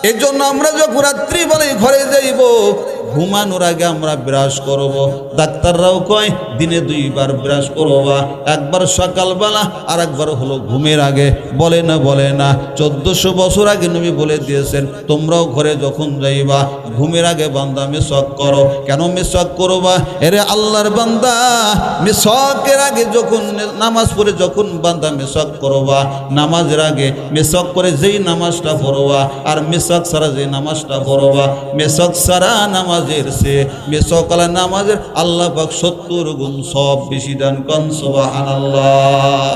এই জন্য আমরা যখন রাত্রি বেলায় ঘরে যাইব, ঘুমানোর আগে আমরা ব্রাশ করব। ডাক্তাররাও কয় দিনে 2 বার ব্রাশ করবা, একবার সকালবেলা আর একবার হলো ঘুমের আগে। বলে না 1400 বছর আগে নবী বলে দিয়েছেন, তোমরাও ঘরে যখন যাইবা ঘুমের আগে বান্দা মেসওয়াক করো। কেন মেসওয়াক করবা? এরে আল্লাহর বান্দা, মেসওয়াকের আগে যখন নামাজ পড়ে যখন বান্দা মেসওয়াক করবা, নামাজের আগে মেসওয়াক করে যেই নামাজটা পড়বা আর মেসওয়াক ছাড়া যে নামাজটা পড়বা, মেসওয়াক ছাড়া নামাজের সে মেসওয়াকওয়ালা নামাজের আল্লাহ পাক 70 গুণ সব বেশি দান। কোন সুবহানাল্লাহ।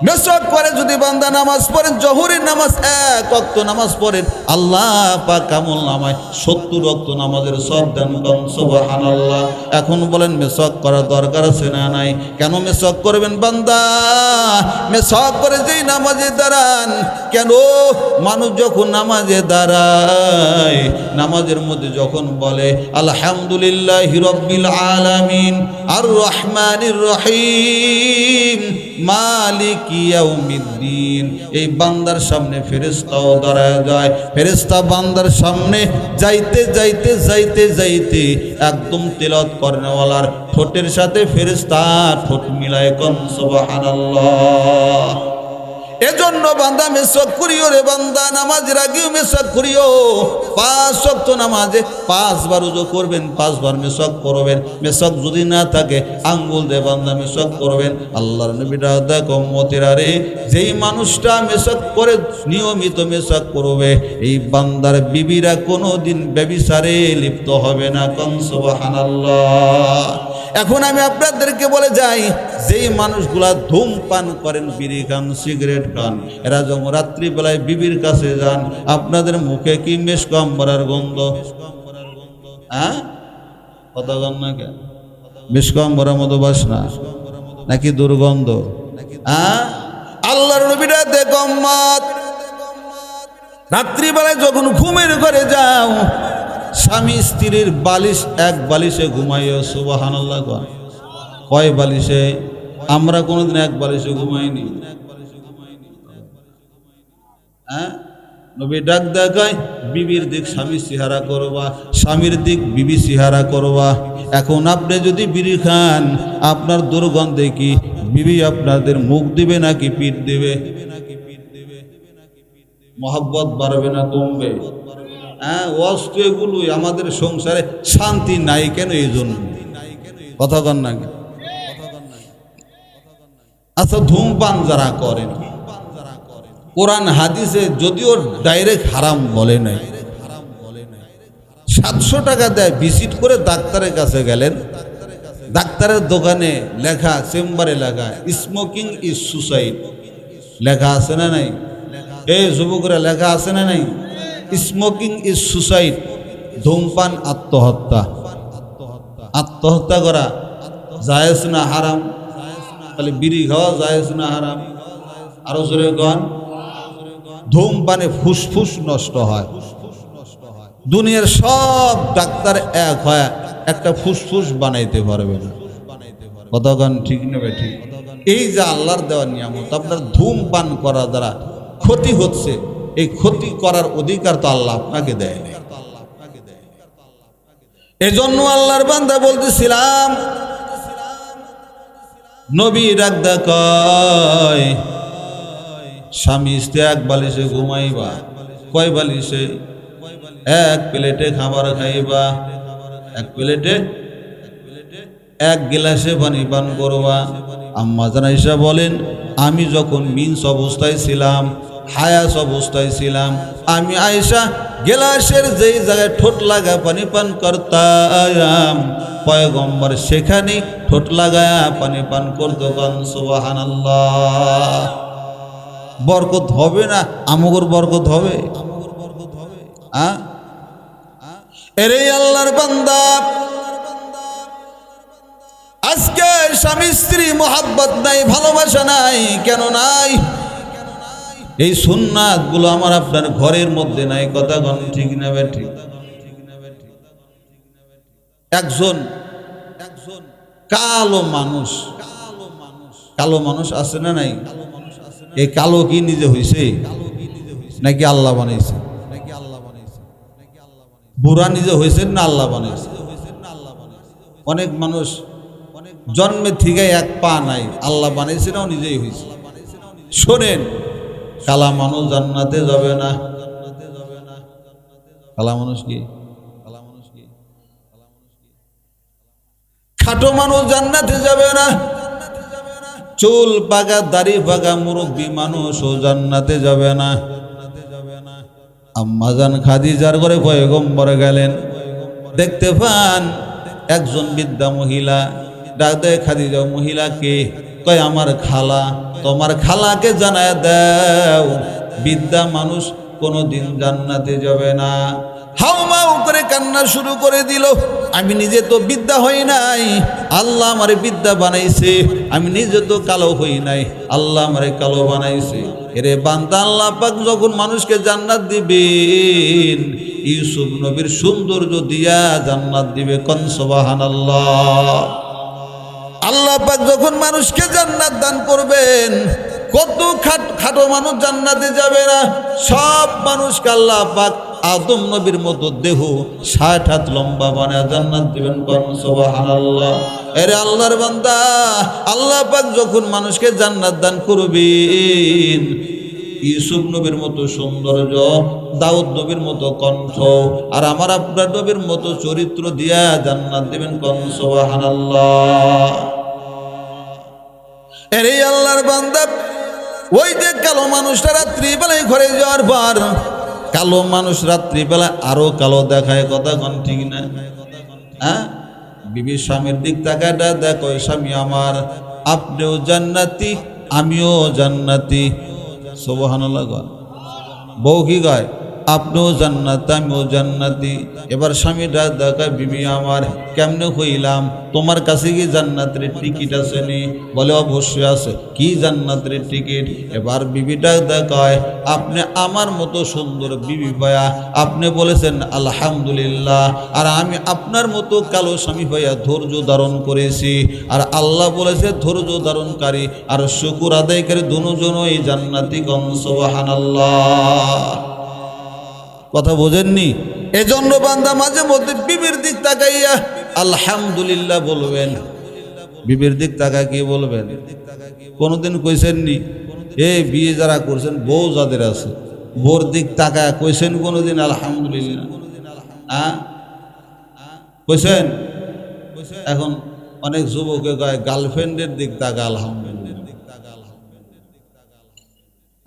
মেসওয়াক করে যদি বান্দা নামাজ পড়েন, জোহরের নামাজ 1 ওয়াক্ত নামাজ পড়েন, আল্লাহ পাক আমল নামায় 70 ওয়াক্ত নামাজের সব দান। কোন সুবহানাল্লাহ। এখন বলেন মেসওয়াক করার দরকার আছে না নাই? কেন মেসওয়াক করবেন বান্দা? মেসওয়াক করে যেই নামাজে দাঁড়ান, কেন মানুষ যখন নামাজে দাঁড়ায়, নামাজের মধ্যে যখন বলে আলহামদুলিল্লাহি রাব্বিল আলামিন আর রহমানির রহিম মালিক ইয়াউমিদ্দিন, এই বান্দার সামনে ফেরেশতাও দাঁড়ায় যায়। ফেরেশতা বান্দার সামনে যাইতে যাইতে যাইতে যাইতে একদম তিলাওয়াত করনেওয়ালার ঠোঁটের সাথে ফেরেশতা ঠোঁট মিলায়। কোন সুবহানাল্লাহ। এজন্য বান্দা মেসক করিও রে বান্দা, নামাজের আগেও মেসক করিও। 5 ওয়াক্ত নামাজে 5 বার ওযু করবেন, 5 বার মেসক করবেন। মেসক যদি না থাকে আঙ্গুল দিয়ে বান্দা মেসক করবেন। আল্লাহর নবীরা দেখো উম্মতেরা রে, যেই মানুষটা মেসক করে নিয়মিত মেসক করবে, এই বান্দার বিবিরা কোনোদিন ব্যভিচারে লিপ্ত হবে না। কোন সুবহানাল্লাহ। এখন আমি আপনাদেরকে বলে যাই, যেই মানুষগুলা ধূমপান করেন, বিড়ি খান, সিগারেট খান, এরা যখন রাত্রিবেলায় বিবির কাছে যান, আপনাদের মুখে কি মেশকাম্বরার গন্ধ? হ্যাঁ, কথা বলেন না কেন? মেশকাম্বরার মতো বাসনা নাকি দুর্গন্ধ? হ্যাঁ, আল্লাহর নবীরা দেখো উম্মত, রাত্রিবেলায় যখন ঘুমের ঘরে যাও, স্বামী স্ত্রীর বালিশ এক বালিশে ঘুমাইও। সুবহানাল্লাহ। কয় বালিশে? আমরা কোনোদিন এক বালিশে ঘুমাইনি। হ্যাঁ, নবী ডাক দেখায়, বিবির দিক স্বামী চেহারা করবা, স্বামীর দিক বিবি চেহারা করবা। এখন আপনি যদি বিড়ি খান, আপনার দুর্গন্ধে কি বিবি আপনাদের মুখ দিবে নাকি পিঠ দিবে? মহব্বত বাড়বে না কমবে? হ্যাঁ, অস্ত্র এগুলোই আমাদের সংসারে শান্তি নাই কেন? এই জন্য কথা কন না। আচ্ছা, ধূমপান যারা করেন, কোরআন হাদিসে যদিও ডাইরেক্ট হারাম বলে নাই, 700 টাকা দেয় ভিজিট করে ডাক্তারের কাছে গেলেন, ডাক্তারের দোকানে লেখা, চেম্বারে লেখা, স্মোকিং ইজ সুসাইড লেখা আছে না নাই? এই যুবকরা, লেখা আছে না নাই? স্মোকিং ইজ সুসাইড, ধূমপান আত্মহত্যা। আত্মহত্যা করা জায়েজ না হারাম? তাহলে বিড়ি খাওয়া জায়েজ না হারাম? আরো জোরে গান। ধূমপানে ফুসফুস নষ্ট হয়। দুনিয়ার সব ডাক্তার এক হয়, একটা ফুসফুস বানাইতে পারবে না। কথা গান ঠিক নেবে ঠিক? এই যে আল্লাহর দেওয়া নিয়ামত, আপনার ধূমপান করা দ্বারা ক্ষতি হচ্ছে, এই ক্ষতি করার অধিকার তো আল্লাহ আপনাকে দেয় না। এজন্য আল্লাহর বান্দা বলতেছিলাম, নবী ডাক দেখায়, স্বামী স্ত্রী এক বালিশে ঘুমাইবা। কয় বালিশে? এক প্লেটে খাবার খাইবা, এক প্লেটে এক গিলাসে পানি পান করবা। আম্মা জান আয়েশা বলেন, আমি যখন মিন্স অবস্থায় ছিলাম, হায়াস অবস্থায় ছিলাম, আমি আয়েশা গিলাসের যেই জায়গায় ঠোঁট লাগা পানি পান করতাম, পয়গম্বর সেখানে ঠোঁট লাগায়া পানি পান করতো। সুবহানাল্লাহ। বরকত হবে না? আমগর বরকত হবে। এরে আল্লাহর বান্দা, আজকে স্বামী স্ত্রী মোহাব্বত নাই, ভালোবাসা নাই। কেন নাই? এই সুন্নাত গুলো আমার আপনার ঘরের মধ্যে নাই। কথা কোন ঠিক না ঠিক? একজন কালো মানুষ, কালো মানুষ আছে না নাই? এই কালো কি নিজে হইছে নাকি আল্লাহ বানাইছে? বুড়া নিজে হয়েছেন না আল্লাহ বানাইছে? অনেক মানুষ জন্মে থেকে এক পা নাই, আল্লাহ বানাইছে না, নিজেই হয়েছে। শোনেন, কালা মানুষ জান্নাতে যাবে না। কালা মানুষ কি? খাটো মানুষ জান্নাতে যাবে না। চুল পাকা, দাড়ি পাকা মুরব্বী মানুষ ও জান্নাতে যাবে না। আম্মা জান খাদিজার ঘরে পয়গম্বর গেলেন, দেখতে পান একজন বৃদ্ধা মহিলা। ডাক দেয়, খাদিজা, মহিলাকে? কয়, আমার খালা। তোমার খালাকে জানায় দাও, বৃদ্ধা মানুষ কোনোদিন জান্নাতে যাবে না। হাউমাউ করে কান্না শুরু করে দিল। আমি নিজে তো বিদ্যা হই নাই, আল্লাহ আমারে বিদ্যা বানাইছে। আমি নিজে তো কালো হই নাই, আল্লাহ আমারে কালো বানাইছে। এরে বান্দা, আল্লাহ পাক যখন মানুষকে জান্নাত দিবেন, ইউসুফ নবীর সৌন্দর্য দিয়া জান্নাত দিবে। কোন সুবহানাল্লাহ। আল্লাহ পাক যখন মানুষকে জান্নাত দান করবেন, কত খাটো মানুষ জান্নাতে যাবে না। সব মানুষকে আল্লাহ পাক আদম নবীর মতো দেহ 60 হাত লম্বা বানায় জান্নাত দিবেন কোন সুবহানাল্লাহ। এরে আল্লাহর বান্দা, আল্লাহ পাক যখন মানুষকে জান্নাত দান করবেন, ইউসুফ নবীর মতো সৌন্দর্য, দাউদ নবীর মতো কণ্ঠ, আর আমার আপনার নবীর মতো চরিত্র দিয়া জান্নাত দিবেন কোন সুবহানাল্লাহ। এরে আল্লাহর বান্দা, ওই যে কালো মানুষটা রাত্রিবেলায় ঘরে যাওয়ার পর কালো মানুষ রাত্রিবেলা আরো কালো দেখায়, কথা কোন ঠিক না? হ্যাঁ, বিবি স্বামীর দিক তাকাটা দেখো, স্বামী আমার আপনিও জান্নাতি আমিও জান্নাতি, সুবহানাল্লাহ। বউ কি গায়? আপনিও জান্নাতি আমিও জান্নাতি। এবার স্বামীটা দেখায়, বিবি আমার কেমনে হইলাম, তোমার কাছে কি জান্নাতের টিকিট আছে নি? বলে অবশ্যই আছে। কি জান্নাতের টিকিট? এবার বিবিটা দেখায়, আপনি আমার মতো সুন্দর বিবি পায়া আপনি বলেছেন আলহামদুলিল্লাহ, আর আমি আপনার মতো কালো স্বামী পাইয়া ধৈর্য ধারণ করেছি, আর আল্লাহ বলেছে ধৈর্য ধারণকারী আর শুকর আদায়কারী দুজনই জান্নাতি কোন সুবহানাল্লাহ। কথা বোঝেননি? এজন্য বান্দা মাঝে মধ্যে বিবির দিক তাকাইয়া আলহামদুলিল্লাহ বলবেন। বিবির দিক তাকায় কি বলবেন? কোনদিন কইছেননি? এই বিয়ে যারা করছেন, বউ যাদের আছে, বউর দিক তাকায় কইছেন কোনদিন আলহামদুলিল্লাহ? কইছেন? এখন অনেক যুবকে কয় গার্লফ্রেন্ডের দিক তাকা আলহামদুলিল্লাহ।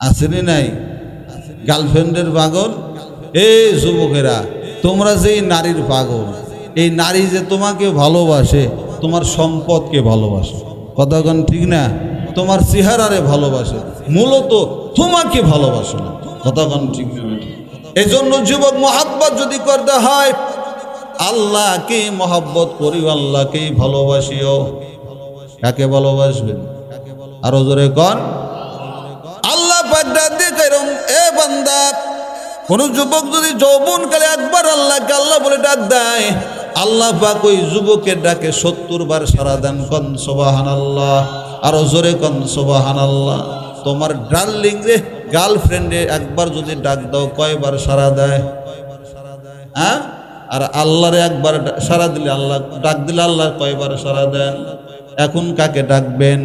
আসেনি নাই গার্লফ্রেন্ডের পাগল? এই যুবকেরা, তোমরা যে নারীর পাগল, এই নারী যে তোমাকে ভালোবাসে, তোমার সম্পদকে ভালোবাসে, কথা কোন ঠিক না? তোমার চেহারারে ভালোবাসে, মূলত তোমাকে ভালোবাসে না, কথা কোন ঠিক না? এই জন্য যুবক, মহাব্বত যদি করতে হয়, আল্লাহকে মহাব্বত করি, আল্লাহকেই ভালোবাসিও। কাকে ভালোবাসবেন? আরো জোরে কন। আল্লাহ পাক ডাক দিয়ে কইরম, এ বান্দা, কোন যুবক যদি যৌবনকালে একবার আল্লাহকে আল্লাহ বলে ডাক দেয়, আল্লাহ পাক ওই যুবকের ডাকে 70 বার সাড়া দেন, কোন সুবহানাল্লাহ। আরো জোরে কোন সুবহানাল্লাহ। তোমার ডার্লিং রে, গার্লফ্রেন্ডে একবার যদি ডাক দাও, কয়বার সাড়া দেয়? হ্যাঁ, আর আল্লাহরে একবার সাড়া দিলে, আল্লাহ ডাক দিলে আল্লাহ কয়বার সাড়া দেন? এখন কাকে ডাকবেন?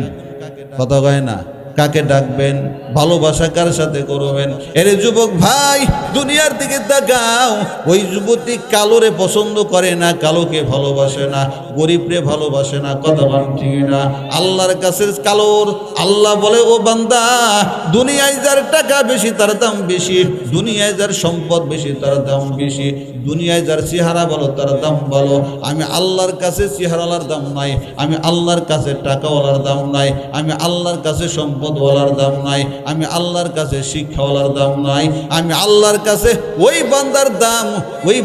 কথা কয় না। কাকে ডাকবেন? ভালোবাসা কার সাথে করবেন? এরে যুবক ভাই, দুনিয়ার দিকে তাকাও, ওই যুবতী কালোরে পছন্দ করে না, কালোকে ভালোবাসে না, গরিবরে ভালোবাসে না, কথা বলেন ঠিক না? আল্লাহর কাছে কালোর আল্লাহ বলে, ও বান্দা, দুনিয়ায় যার টাকা বেশি তার দাম বেশি, দুনিয়ায় যার সম্পদ বেশি তার দাম বেশি, দুনিয়ায় যার চেহারা ভালো তার দাম ভালো। আমি আল্লাহর কাছে চেহারাওয়ালার দাম নাই, আমি আল্লাহর কাছে টাকাওয়ালার দাম নাই, আমি আল্লাহর কাছে সম্পদওয়ালার দাম নাই, আমি আল্লাহর কাছে শিক্ষাওয়ালার দাম নাই, আমি আল্লাহর কাছে ওই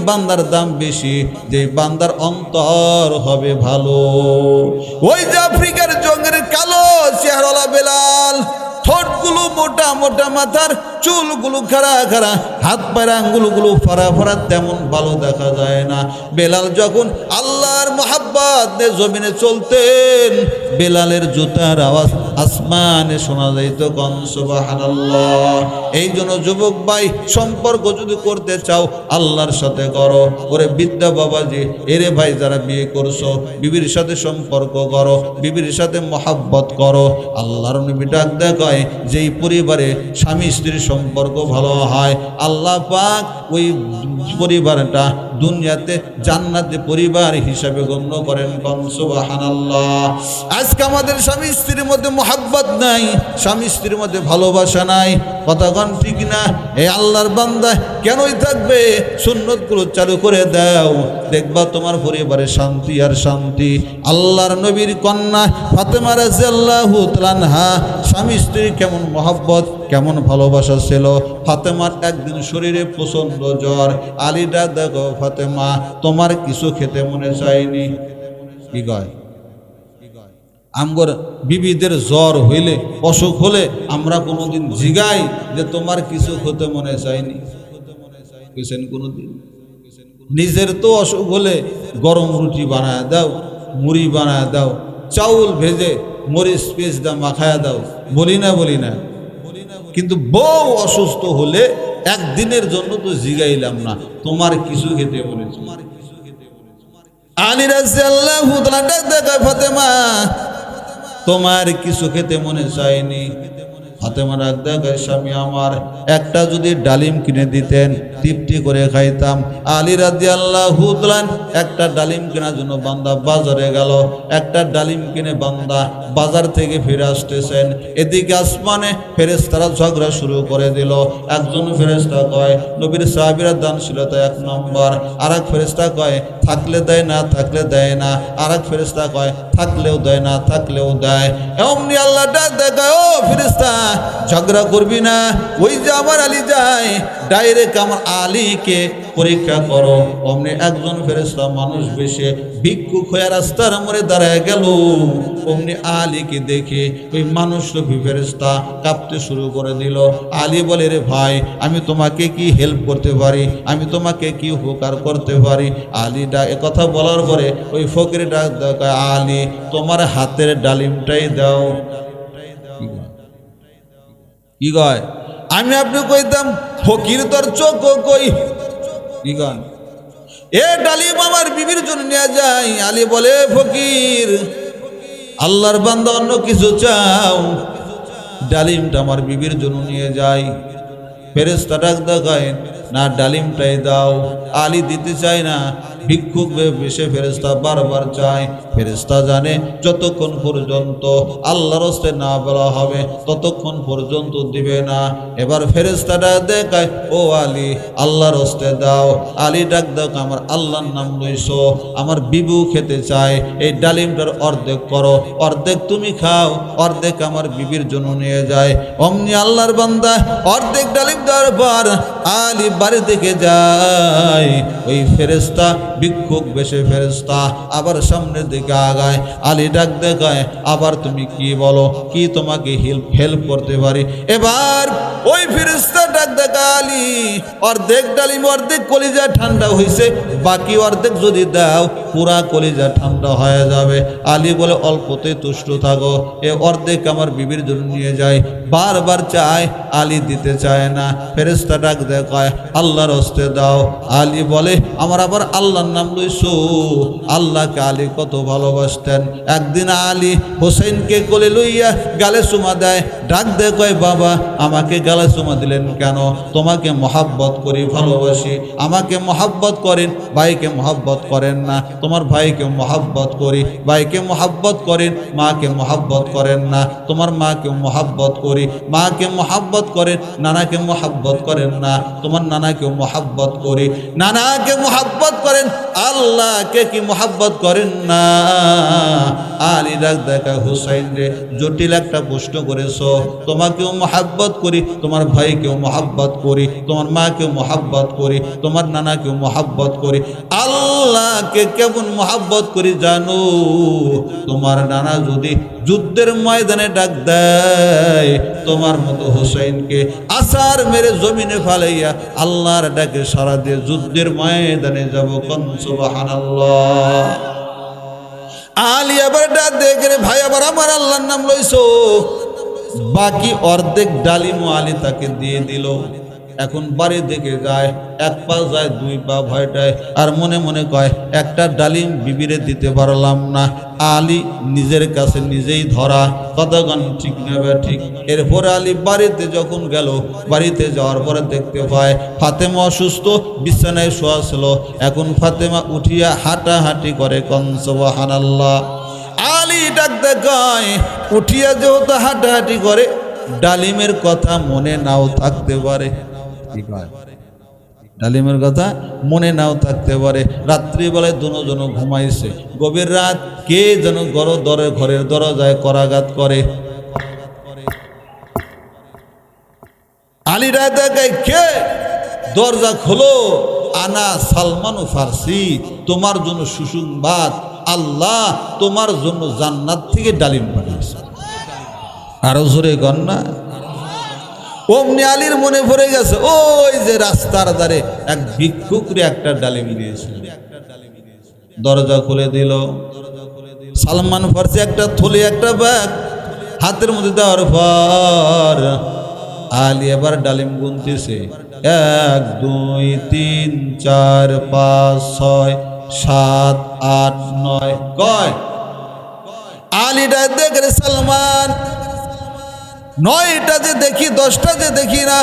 বান্দার দাম বেশি যে বান্দার অন্তর হবে ভালো। ওই যে আফ্রিকার জঙ্গলের কালো চেহারাওয়ালা বেলাল, ঠোঁটগুলো মোটা মোটা, মাথার চুলগুলো খাড়া খাড়া, হাত পায়ের আঙ্গুলগুলো ফাড়া ফাড়া, তেমন ভালো দেখা যায় না। বেলাল যখন আল্লাহর মহাব্বত নিয়ে জমিনে চলতেন, বেলালের জুতার আওয়াজ আসমানে শোনা যাইত, কোন সুবহানাল্লাহ। এই জন্য যুবক ভাই, সম্পর্ক যদি করতে চাও আল্লাহর সাথে করো। ওরে বিদ্যা বাবাজি, এরে ভাই যারা বিয়ে করছো, বিবির সাথে সম্পর্ক করো, বিবির সাথে মহাব্বত করো। আল্লাহর নবী ডাক দেখায়, যেই পরিবারে স্বামী স্ত্রীর সম্পর্ক ভালো হয়, আল্লাহ পাক ওই পরিবারটা দুনিয়াতে জান্নাতে পরিবার হিসাবে গণ্য করেন, কোন সুবহানাল্লাহ। আজকে আমাদের স্বামী স্ত্রীর মধ্যে মহাব্বত নাই, স্বামী স্ত্রীর মধ্যে ভালোবাসা নাই, কথা কোন ঠিক না? এই আল্লাহর বান্দা কেনই থাকবে? সুন্নতগুলো চালু করে দাও, দেখবা তোমার পরিবারে শান্তি আর শান্তি। আল্লাহর নবীর কন্যা ফাতেমা রাদিয়াল্লাহু তাআলা আনহা, স্বামী স্ত্রী কেমন মহব্বত, কেমন ভালোবাসা ছিল। ফাতেমার একদিন শরীরে প্রচন্ড জ্বর। আলীটা দেখো, ফাতেমা তোমার কিছু খেতে মনে চায়নি? কি কয়? আমগর বিবিদের জ্বর হইলে, অসুখ হলে আমরা কোনোদিন জিগাই যে তোমার কিছু খেতে মনে চায়নি? কইছেন কোনোদিন? নিজের তো অসুখ হলে গরম রুটি বানায় দাও, মুড়ি বানায় দাও, চাউল ভেজে মরিচ পেঁয়াজ দা মাখায়া দাও, বলি না? কিন্তু বউ অসুস্থ হলে একদিনের জন্য তো জিগাইলাম না, তোমার কিছু খেতে বলেছি। আলী রাদিয়াল্লাহু তাআলা ডাক দেখায়, ফাতেমা তোমার কিছু খেতে মনে চায়নি? ফাতেমা ডাক দেখায়, স্বামী আমার একটা যদি ডালিম কিনে দিতেন তৃপ্তি করে খাইতাম। আলী রাদিয়াল্লাহু তাআলা একটা ডালিম কেনার জন্য বান্দা বাজারে গেল। একটা ডালিম কিনে বান্দা বাজার থেকে ফিরে আসতেছেন। এদিকে আসমানে ফেরেশতারা ঝগড়া শুরু করে দিল। একজন ফেরেশতা কয় নবীর সাহাবীরা দানশীলতা এক নম্বর, আর এক ফেরেশতা কয় থাকলে দেয় না থাকলে দেয় না, আর এক ফেরেশতা কয় থাকলেও দেয় না থাকলেও দেয়। এমনি আল্লাহ ডাক দেখায়, ও ফেরেশতা ঝগড়া করবি না, ওই যে আমার আলী যায় ডাইরেক্ট আমার আলীকে পরীক্ষা করো। অমনি একজন ফেরেশতা মানুষ বেশে ভিক্ষুক হয়ে রাস্তার মোড়ে দাঁড়ায় গেল। অমনি আলীকে দেখে ওই মানুষরূপী ফেরেশতা কাঁপতে শুরু করে দিল। আলী বলে, রে ভাই আমি তোমাকে কি হেল্প করতে পারি, আমি তোমাকে কি উপকার করতে পারি? আলী কথা বলার পরে ওই ফকির ডাক দেখায়, আলী তোমার হাতের ডালিমটাই দাও। কি কয়? আমি আপনি কইতাম ফকির তোর চোখ কই? কি কয়? এ ডালিম আমার বিবির জন্য নিয়ে যাই। আলী বলে, ফকির আল্লাহর বান্দা অন্য কিছু চাও, ডালিমটা আমার বিবির জন্য নিয়ে যাই। ফেরেশতা ডাক দেখায়, না ডালিমটাই দাও। আলী দিতে চায় না। ভিক্ষুক বেশে ফেরেশতা বারবার চায়। ফেরেশতা জানে যতক্ষণ পর্যন্ত আল্লাহর হস্তে না বলা হবে ততক্ষণ পর্যন্ত দিবে না। এবার ফেরেশতা ডাক দেখায়, ও আলী আল্লাহর হস্তে দাও। আলী ডাক দেখ, আমার আল্লাহর নাম লইছো, আমার বিবু খেতে চায়, এই ডালিমটার অর্ধেক করো, অর্ধেক তুমি খাও, অর্ধেক আমার বিবির জন্য নিয়ে যায়। অমনি আল্লাহর বান্দা অর্ধেক ডালিম দেওয়ার পর আলী বাড়ি থেকে যায়। ওই ফেরেশতা ভিক্ষুক বেশে ফেরেশতা আবার সামনের দিকে আগায়। আলী ডাক দেখায়, আবার তুমি কি বলো, কি তোমাকে হেল্প করতে পারি? এবার ওই ফেরেশতা ডাক দেখায়, আলী অর্ধেক ডালিম অর্ধেক কলিজা ঠান্ডা হয়েছে, বাকি অর্ধেক যদি দাও পুরা কলিজা ঠান্ডা হয়ে যাবে। আলী বলে, অল্পতে তুষ্ট থাকো, এ অর্ধেক আমার বিবির জন্য নিয়ে যায়। বারবার চায়, আলী দিতে চায় না। ফেরেশতা ডাক দেখায়, আল্লাহর হস্তে দাও। আলী বলে, আমার আবার আল্লাহর নাম লইছো? আল্লাহকে আলী কত ভালোবাসতেন। একদিন আলী হোসেনকে কোলে লইয়া গালে চুমা দেয়। ডাক দেখায়, বাবা আমাকে গালে চুমা দিলেন কেন? তোমাকে মহাব্বত করি, ভালোবাসি, আমাকে মহাব্বত করেন, ভাইকে মহাব্বত করেন না। তোমার ভাইকে মহাব্বত করি, ভাইকে মহাব্বত করেন, মাকে মহাব্বত করেন না। তোমার মাকে মহাব্বত করি, মাকে মহাব্বত করেন, নানাকে মহাব্বত করেন না। তোমার নানাকে মহাব্বত করি, নানাকে মহাব্বত করেন, আল্লাহকে কি মহাব্বত করেন না? আলী ডাক দেখা, হুসাইন রে জটিল একটা প্রশ্ন করেছো, তোমাকেও মহাব্বত করি, তোমার ভাইকেও মহাব্বত করি, তোমার মাকেও মহাব্বত করি, তোমার নানাকেও মহাব্বত করি, আল্লাহকে কেমন মহাব্বত করি জানো? তোমার নানা যদি যুদ্ধের ময়দানে ডাক দেয়, তোমার মতো হুসাইনকে আসার মেরে জমিনে ফালাইয়া আল্লাহর ডাকে সারা দিয়ে যুদ্ধের ময়দানে যাব। কোন সুবহানাল্লাহ। আলী আবার ডাক দেখে, ভাই আবার আমার আল্লাহর নাম লইছো? বাকি অর্ধেক ডালিম আলী তাকে দিয়ে দিল। এখন বাড়ি দেখে যায়, এক পা যায় দুই পা ভয়টায়, আর মনে মনে কয় একটা ডালিম বিবিরে দিতে পারলাম না। আলী নিজের কাছে নিজেই ধরা, কতক্ষণ ঠিক নেবে ঠিক। এরপরে আলী বাড়িতে যখন গেল, বাড়িতে যাওয়ার পরে দেখতে পায় ফাতেমা অসুস্থ, বিছানায় শোয়া ছিল। এখন ফাতেমা উঠিয়া হাঁটাহাঁটি করে। কোন সুবহানাল্লাহ। আলী ডাক দেখায়, উঠিয়া যেহেতু হাঁটাহাঁটি করে, ডালিমের কথা মনে নাও থাকতে পারে। ডালিমের কথা মনে নাও থাকতে পারে। রাত্রিবেলায় দুজন ঘুমাইছে, গভীর রাত কে যেন ঘরের দরজায় করাঘাত করে। আলী রায় দেখায়, কে? দরজা খোলো, আনা সালমান ফার্সি, তোমার জন্য সুসংবাদ, আল্লাহ তোমার জন্য জান্নাত থেকে ডালিম পাঠিয়েছে। আরো জোরে গন্না। অমনি আলীর মনে পড়ে গেছে, ওই যে রাস্তার ধারে এক ভিক্ষুকরে একটা ডালিম দিয়েছিল। দরজা খুলে দিল। সালমান ফার্সি একটা থলি, একটা ব্যাগ হাতের মধ্যে দেওয়ার পর আলী এবার ডালিম গুনতেছে। 1 2 3 4 5 6 7 8 9 কয় আলীটা দেখে সালমান 9টা যে দেখি 10টা যে দেখি না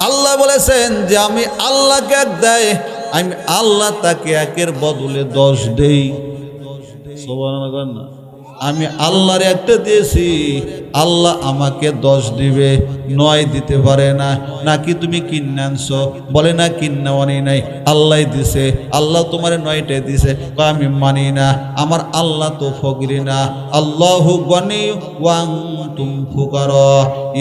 আল্লাহ বলেছেন যে আমি আল্লাহকে এক দেয় আমি আল্লাহ তাকে একের বদলে 10 দেই সুবহানাল্লাহ না আমি আল্লাহর একটা দিয়েছি আল্লাহ আমাকে 10 দিবে 9 দিতে পারে না নাকি তুমি কিনে আনছো বলে না কিন্না মানি নাই আল্লাহ দিছে আল্লাহ তোমার 9টা দিছে আমি মানি না আমার আল্লাহ তো ফকির না আল্লাহু গনি ওয়া আনতুম ফুকারা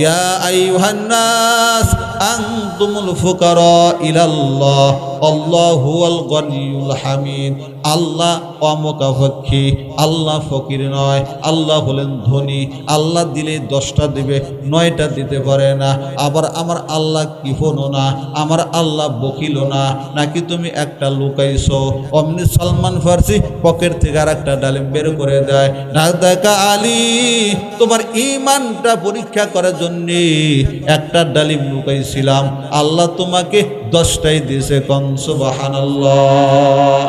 ইয়া আইয়ুহান নাস আনতুমুল ফুকারা ইলাল্লাহ আল্লাহু আল গনিয়ুল হামিদ আল্লাহ অমুখাপেক্ষী আল্লাহ ফকির নয় আল্লাহ হলেন ধনী আল্লাহ দিলে 10টা দিবে 9টা দিতে পারে না আবার আমার আল্লাহ কিফনও না আমার আল্লাহ বকিল না নাকি তুমি একটা লুকাইছো অমনি সালমান ফার্সি পকেট থেকে আর একটা ডালিম বের করে দেয় না দেখা আলী তোমার ঈমানটা পরীক্ষা করার জন্য একটা ডালিম লুকাইছিলাম আল্লাহ তোমাকে 10টাই দিয়েছে কোন সুবহানাল্লাহ।